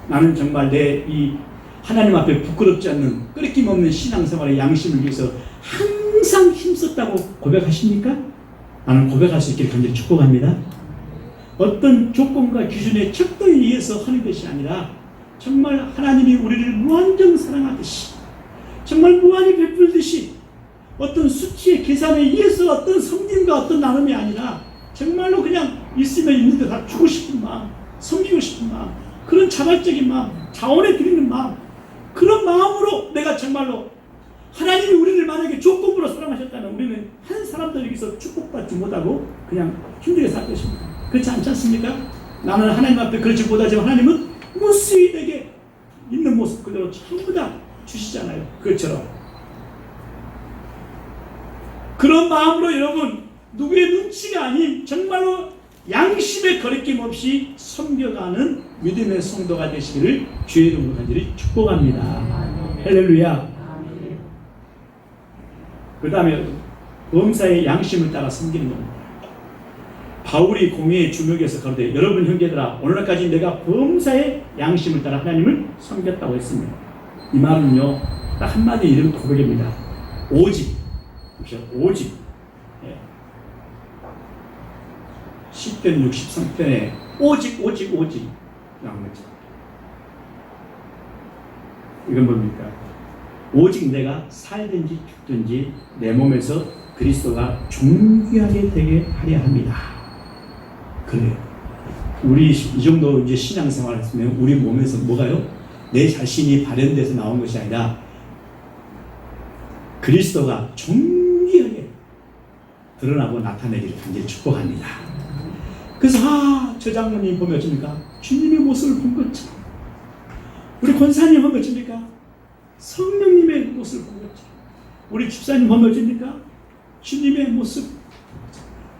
나는 정말 내 이 하나님 앞에 부끄럽지 않는 끄리낌 없는 신앙생활의 양심을 위해서 항상 힘썼다고 고백하십니까? 나는 고백할 수 있기를 간절히 축복합니다. 어떤 조건과 기준의 척도에 의해서 하는 것이 아니라 정말 하나님이 우리를 무한정 사랑하듯이 정말 무한히 베풀듯이 어떤 수치의 계산에 의해서 어떤 성김과 어떤 나눔이 아니라 정말로 그냥 있으면 있는데 다 주고 싶은 마음, 섬기고 싶은 마음, 그런 자발적인 마음, 자원해 드리는 마음, 그런 마음으로 내가 정말로 하나님이 우리를 만약에 조건부로 사랑하셨다면 우리는 한 사람들에게서 축복받지 못하고 그냥 힘들게 살 것입니다. 그렇지 않지 않습니까? 나는 하나님 앞에 그렇지 못하지만 하나님은 무수히 내게 있는 모습 그대로 전부 다 주시잖아요. 그것처럼 그런 마음으로 여러분 누구의 눈치가 아닌 정말로 양심의 거리낌 없이 섬겨가는 믿음의 성도가 되시기를 주의 이름으로 간절히 축복합니다. 할렐루야. 그 다음에 범사의 양심을 따라 섬기는 겁니다. 바울이 공회의 주목에서 가로되 여러분 형제들아 오늘날까지 내가 범사의 양심을 따라 하나님을 섬겼다고 했습니다. 이 말은요 딱 한마디 이름 고백입니다. 오직 그렇죠? 오직 10편 63편에 오직 라는 거죠. 이건 뭡니까? 오직 내가 살든지 죽든지 내 몸에서 그리스도가 존귀하게 되게 하려 합니다. 그래요. 우리 이 정도 이제 신앙생활을 했으면 우리 몸에서 뭐가요? 내 자신이 발현돼서 나온 것이 아니라 그리스도가 존귀하게 드러나고 나타내기를 간절히 축복합니다. 그래서 저 장로님 보면 어떻습니까? 주님의 모습을 본 것처럼 우리 권사님 보면 어떻습니까? 성령님의 모습을 본 것처럼 우리 집사님 보면 어떻습니까? 주님의 모습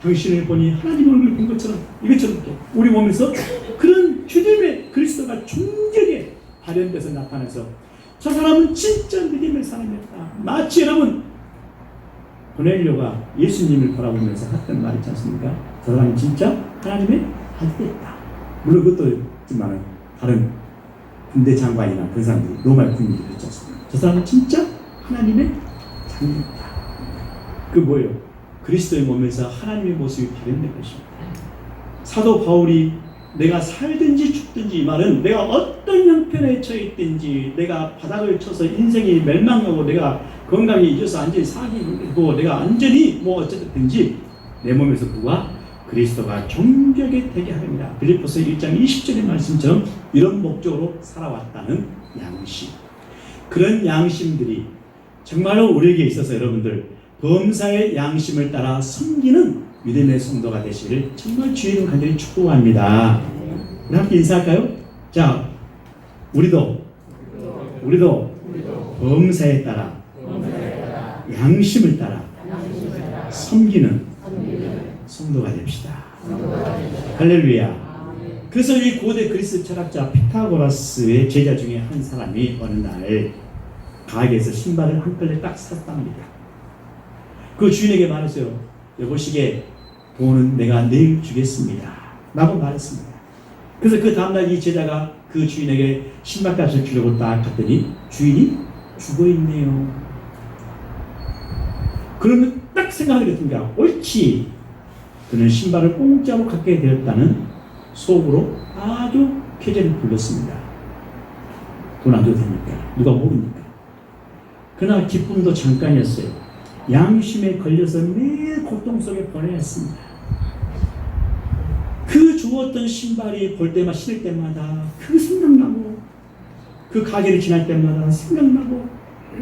당신을 보니 하나님 얼굴을 본 것처럼 이것처럼 우리 몸에서 그런 주님의 그리스도가 존귀하게 발현돼서 나타나서 저 사람은 진짜 믿음의 사람이었다. 마치 여러분 고넬료가 예수님을 바라보면서 했던 말 있지 않습니까? 저 사람은 진짜 하나님의 아들이었다. 물론 그것도 있지만 다른 군대 장관이나 그런 사람들이 로마의 군인들이 그랬지 않습니까? 저 사람은 진짜 하나님의 자녀였다. 그 뭐예요? 그리스도의 몸에서 하나님의 모습이 발현된 것입니다. 사도 바울이 내가 살든지 죽든지 이 말은 내가 어떤 형편에 처해 있든지 내가 바닥을 쳐서 인생이 멸망하고 내가 건강이 잊어서 완전히 사기고 내가 완전히 뭐 어쨌든지 내 몸에서 그와 그리스도가 존귀하게 되게 하렵니다. 빌립보서 1장 20절의 말씀처럼 이런 목적으로 살아왔다는 양심. 그런 양심들이 정말로 우리에게 있어서 여러분들 범사의 양심을 따라 섬기는 믿음의 성도가 되시기를 정말 주의로 간절히 축복합니다. 우리 함께 인사할까요? 자, 우리도 범사에 따라 양심을 따라 섬기는 성도가 됩시다. 할렐루야. 그래서 이 고대 그리스 철학자 피타고라스의 제자 중에 한 사람이 어느 날 가게에서 신발을 한 켤레 딱 샀답니다. 그 주인에게 말했어요. 여보시게 돈은 내가 내일 주겠습니다 라고 말했습니다. 그래서 그 다음날 이 제자가 그 주인에게 신발값을 주려고 딱 갔더니 주인이 죽어있네요. 그러면 딱 생각하게 된 거야. 옳지. 그는 신발을 공짜로 갖게 되었다는 속으로 아주 쾌재를 불렀습니다. 돈 안 줘도 되니까. 누가 모르니까. 그러나 기쁨도 잠깐이었어요. 양심에 걸려서 매일 고통 속에 보내었습니다. 그 주었던 신발이 볼 때마다 신을 때마다 그 생각나고 그 가게를 지날 때마다 생각나고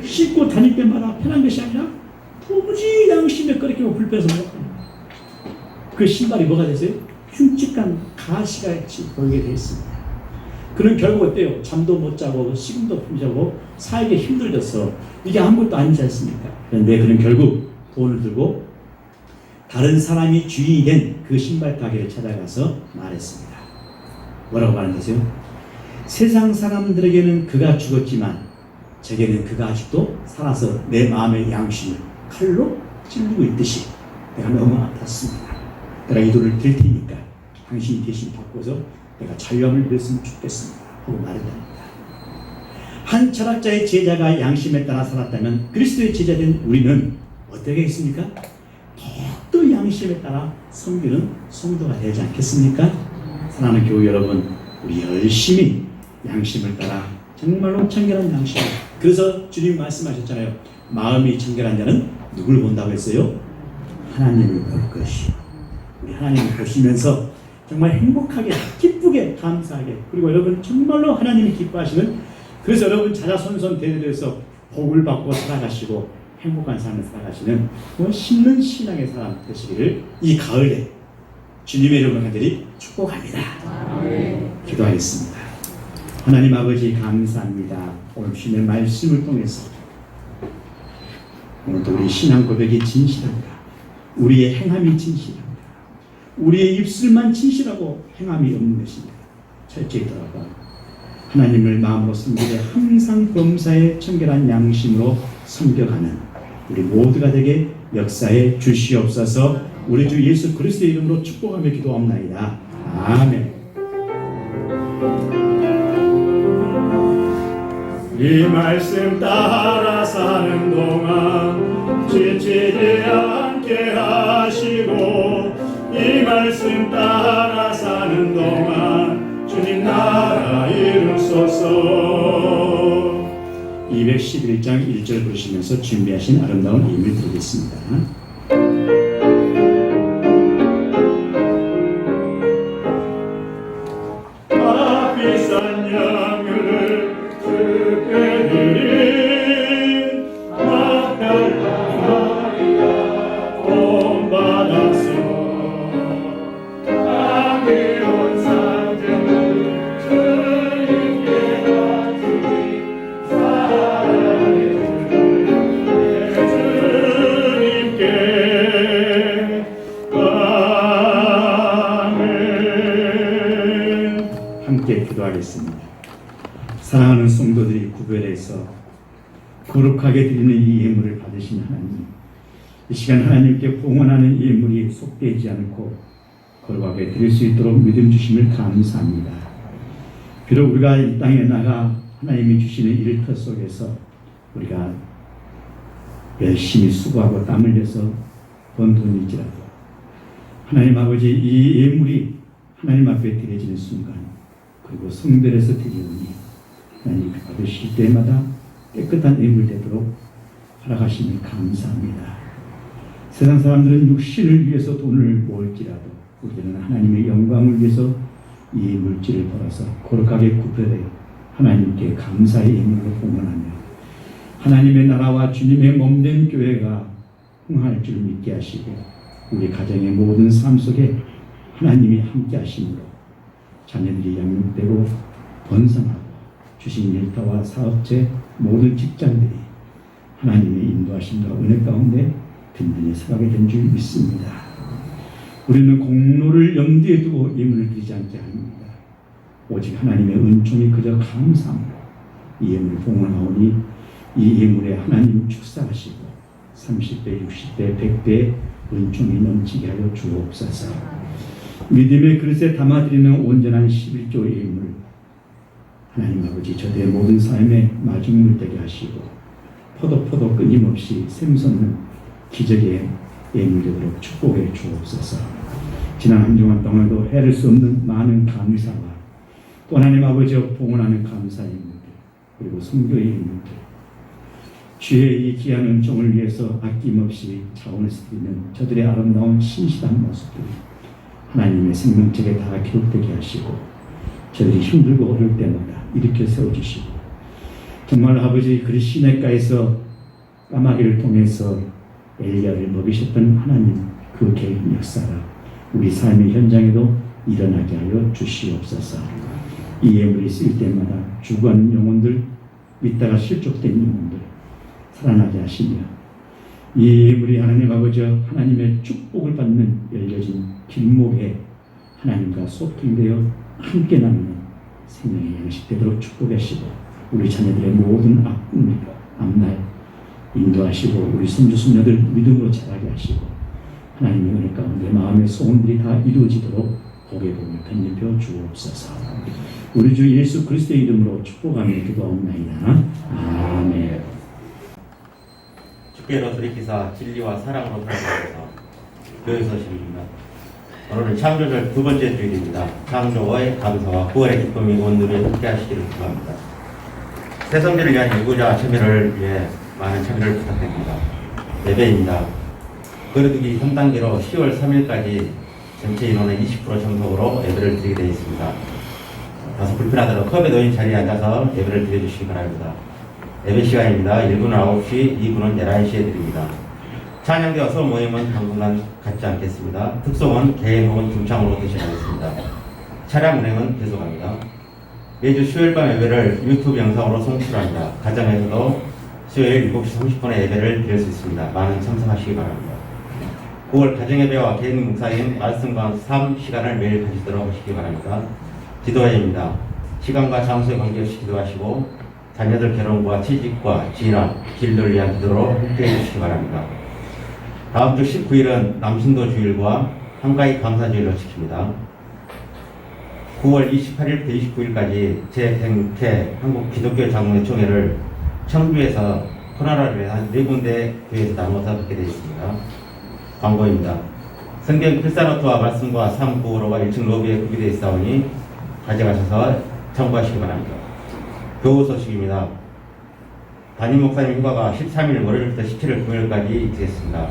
씻고 다닐 때마다 편한 것이 아니라 도무지 양심에 끓이고 불편해서 그 신발이 뭐가 됐어요? 흉측한 가시같이 보이게 됐습니다. 그는 결국 어때요? 잠도 못 자고 식음도 품자고 살기 힘들졌어. 이게 아무것도 아니지 않습니까? 그런데 그는 결국 돈을 들고 다른 사람이 주인이 된 그 신발 가게를 찾아가서 말했습니다. 뭐라고 말한다세요? 세상 사람들에게는 그가 죽었지만 제게는 그가 아직도 살아서 내 마음의 양심을 칼로 찔르고 있듯이 내가 너무 아팠습니다. 내가 이 돈을 드릴 테니까 당신이 대신 바꿔서 내가 자유함을 누렸으면 좋겠습니다 하고 말했답니다. 한 철학자의 제자가 양심에 따라 살았다면 그리스도의 제자된 우리는 어떻게 하겠습니까? 더욱더 양심에 따라 섬기는 성도가 되지 않겠습니까? 사랑하는 교회 여러분, 우리 열심히 양심을 따라 정말로 청결한 양심. 그래서 주님 말씀하셨잖아요. 마음이 청결한 자는 누굴 본다고 했어요? 하나님을 볼 것이요. 우리 하나님을 보시면서 정말 행복하게, 기쁘게, 감사하게, 그리고 여러분 정말로 하나님이 기뻐하시는, 그래서 여러분 자자손손 대대해서 복을 받고 살아가시고 행복한 삶을 살아가시는 심는 신앙의 사람 되시기를 이 가을에 주님의 이름으로 간절히 축복합니다. 기도하겠습니다. 하나님 아버지 감사합니다. 오늘 주님의 말씀을 통해서 오늘도 우리 신앙 고백이 진실합니다. 우리의 행함이 진실합니다. 우리의 입술만 진실하고 행함이 없는 것입니다. 철저히 돌아가 하나님을 마음으로 섬기되 항상 범사에 청결한 양심으로 섬겨가는 우리 모두가 되게 역사에 주시옵소서. 우리 주 예수 그리스도의 이름으로 축복하며 기도합나이다. 아멘. 이 말씀 따라 사는 동안 지치지 않게 하시고, 이 말씀 따라 사는 동안 주님 나라 이루소서. 211장 1절 부르시면서 준비하신 아름다운 예물 드리겠습니다. 비싼 양을 주께 드린 마리아 돈 받았어. 아기온 상징을 주님께 바치니 사랑의 주님께 아멘. 함께 기도하겠습니다. 사랑하는 성도들이 구별해서 거룩하게 드리는 이 예물을 받으신 하나님, 이 시간 하나님께 봉헌하는 예물이 속되지 않고 거룩하게 드릴 수 있도록 믿음 주심을 감사합니다. 비록 우리가 이 땅에 나가 하나님이 주시는 일터 속에서 우리가 열심히 수고하고 땀 흘려서 번 돈일지라도 하나님 아버지 이 예물이 하나님 앞에 드려지는 순간, 그리고 성별에서 드리오니 하나님 받으실 때마다 깨끗한 예물 되도록 허락하시니 감사합니다. 세상 사람들은 육신을 위해서 돈을 모을지라도 우리는 하나님의 영광을 위해서 이 물질을 벌어서 거룩하게 구별해 하나님께 감사의 예물로 봉헌하며 하나님의 나라와 주님의 몸된 교회가 흥할 줄 믿게 하시고, 우리 가정의 모든 삶 속에 하나님이 함께 하심으로 자녀들이 양육되고 번성하고 주신 일터와 사업체 모든 직장들이 하나님의 인도하심과 은혜 가운데 든든히 살아가게 된 줄 믿습니다. 우리는 공로를 염두에 두고 예물을 드리지 않게 합니다. 오직 하나님의 은총이 그저 감사함으로 이 예물을 봉헌하오니 이 예물에 하나님 축사하시고 30배, 60배, 100배의 은총이 넘치게 하여 주옵소서. 믿음의 그릇에 담아드리는 온전한 11조의 예물, 하나님 아버지 저들의 모든 삶의 마중물 되게 하시고 포도포도 끊임없이 샘솟는 기적의 예물 되도록 축복해 주옵소서. 지난 한 주간 동안도 헤아릴 수 없는 많은 감사와 또 하나님 아버지와 봉헌하는 감사의 예물들, 그리고 성교의 예물들, 주의 이 귀한 은총을 위해서 아낌없이 자원해서 드리는 저들의 아름다운 신실한 모습들 하나님의 생명책에 다 기록되게 하시고 저들이 힘들고 어려울 때마다 일으켜 세워주시고 정말 아버지 그 시냇가에서 까마귀를 통해서 엘리야를 먹이셨던 하나님 그 계획 역사가 우리 삶의 현장에도 일어나게 하여 주시옵소서. 이 예물이 쓰일 때마다 죽어가는 영혼들, 믿다가 실족된 영혼들 살아나게 하시며 이 예물이 하나님 아버지 하나님의 축복을 받는 열려진 길목에 하나님과 소통되어 함께 나누는 생명의 양식 되도록 축복하시고 우리 자녀들의 모든 앞날 인도하시고 우리 손주 손녀들 믿음으로 자라게 하시고 하나님의 은혜 가운데 마음의 소원들이 다 이루어지도록 복의 복을 편입혀 주옵소서. 우리 주 예수 그리스도의 이름으로 축복하며 기도하옵나이다. 아멘. 주께로 돌이키사 진리와 사랑으로 살아가셔서 교회 소식입니다. 오늘은 창조절 두 번째 주일입니다. 창조의 감사와 구원의 기쁨이 오늘에 함께 하시기를 기도합니다. 새 성전을 위한 일구자 참여를 위해 많은 참여를 부탁드립니다. 예배입니다. 거리두기 3단계로 10월 3일까지 전체 인원의 20% 정석으로 예배를 드리게 되어 있습니다. 다소 불편하더라도 컵에 놓인 자리에 앉아서 예배를 드려주시기 바랍니다. 예배 시간입니다. 1부는 9시, 2부는 11시에 드립니다. 찬양대와 수업 모임은 당분간 갖지 않겠습니다. 특송은 개인 혹은 중창으로 대신하겠습니다. 차량 운행은 계속합니다. 매주 수요일 밤 예배를 유튜브 영상으로 송출합니다. 가정에서도 수요일 7시 30분에 예배를 드릴 수 있습니다. 많은 참석하시기 바랍니다. 9월 가정예배와 개인 묵상인 말씀과 삶 시간을 매일 가지도록 하시기 바랍니다. 기도회입니다. 시간과 장소에 관계없이 기도하시고 자녀들 결혼과 취직과 진학, 길을 위한 기도로 함께해 주시기 바랍니다. 다음 주 19일은 남신도 주일과 한가위 감사주일로 지킵니다. 9월 28일부터 29일까지 제100회 한국 기독교 장로회총회를 청주에서 코로나를 위해 한 4군데 교회에서 나눠서 받게 되어 있습니다. 광고입니다. 성경 필사노트와 말씀과 삶 구호로가 1층 로비에 구비되어 있사오니 가져가셔서 참고하시기 바랍니다. 교우 소식입니다. 담임 목사님 휴가가 13일 월요일부터 17일 금요일까지 있겠습니다.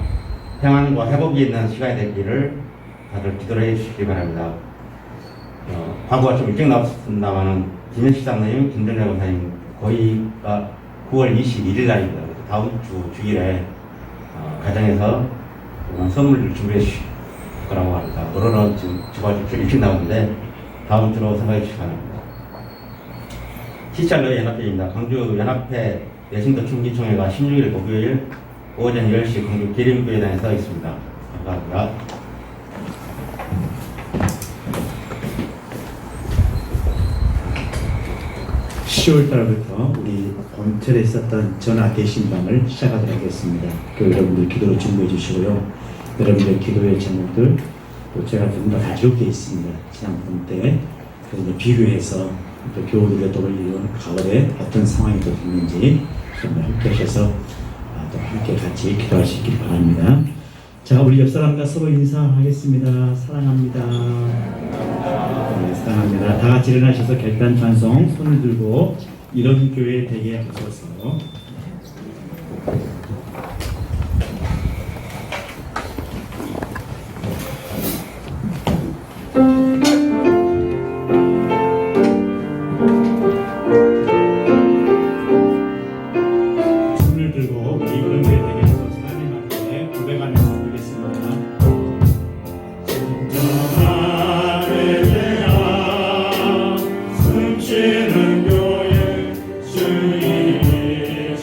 평안과 회복이 있는 시간이 되기를 다들 기도를 해주시기 바랍니다. 광고가 좀 일찍 나왔습니다만은 김현식 장로님, 김정래 권사님 거의가 9월 21일 날입니다. 다음 주 주일에 가정에서 선물을 준비해 주실 거라고 합니다. 오늘은 지금 주가 좀 일찍 나오는데 다음 주로 생각해 주시기 바랍니다. 시찰로 연합회입니다. 광주 연합회 내신도 충기총회가 16일 목요일 오전 10시 광주 기림교회당에서 있습니다. 감사합니다. 10월 달부터 우리 본철에 있었던 전화 대신방을 시작하도록 하겠습니다. 그 여러분들 기도로 준비해 주시고요. 여러분들 기도의 제목들 또 제가 좀 더 가지고 있습니다. 지난번 때 그래서 이제 비교해서 또 교우들의 또 이런 가을에 어떤 상황이 또 됐는지 좀 함께 하셔서 또 함께 같이 기도하시길 바랍니다. 자, 우리 옆 사람과 서로 인사하겠습니다. 사랑합니다. 네, 사랑합니다. 다 같이 일어나셔서 결단 찬송 손을 들고 이런 교회 되게 하셔서 손을 들고 우리 이런 교회 되게 하셔서 하나님한테 고백하면서 드리겠습니다. 숨쉬는 교회 주님이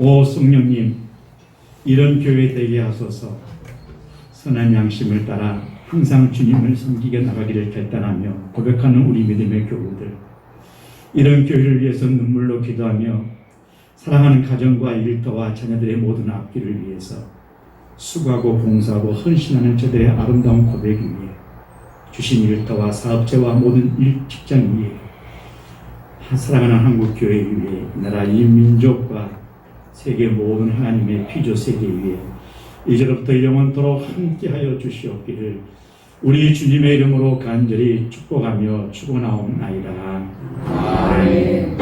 오 성령님, 이런 교회 되게 하소서. 선한 양심을 따라 항상 주님을 섬기게 나가기를 결단하며 고백하는 우리 믿음의 교우들, 이런 교회를 위해서 눈물로 기도하며 사랑하는 가정과 일터와 자녀들의 모든 앞길을 위해서 수고하고 봉사하고 헌신하는 저들의 아름다운 고백 위에 주신 일터와 사업체와 모든 직장 위에 사랑하는 한국교회 위에 나라 이 민족과 세계 모든 하나님의 피조 세계 위에 이제로부터 영원토록 함께하여 주시옵기를 우리 주님의 이름으로 간절히 축복하며 축원하옵나이다. 아멘.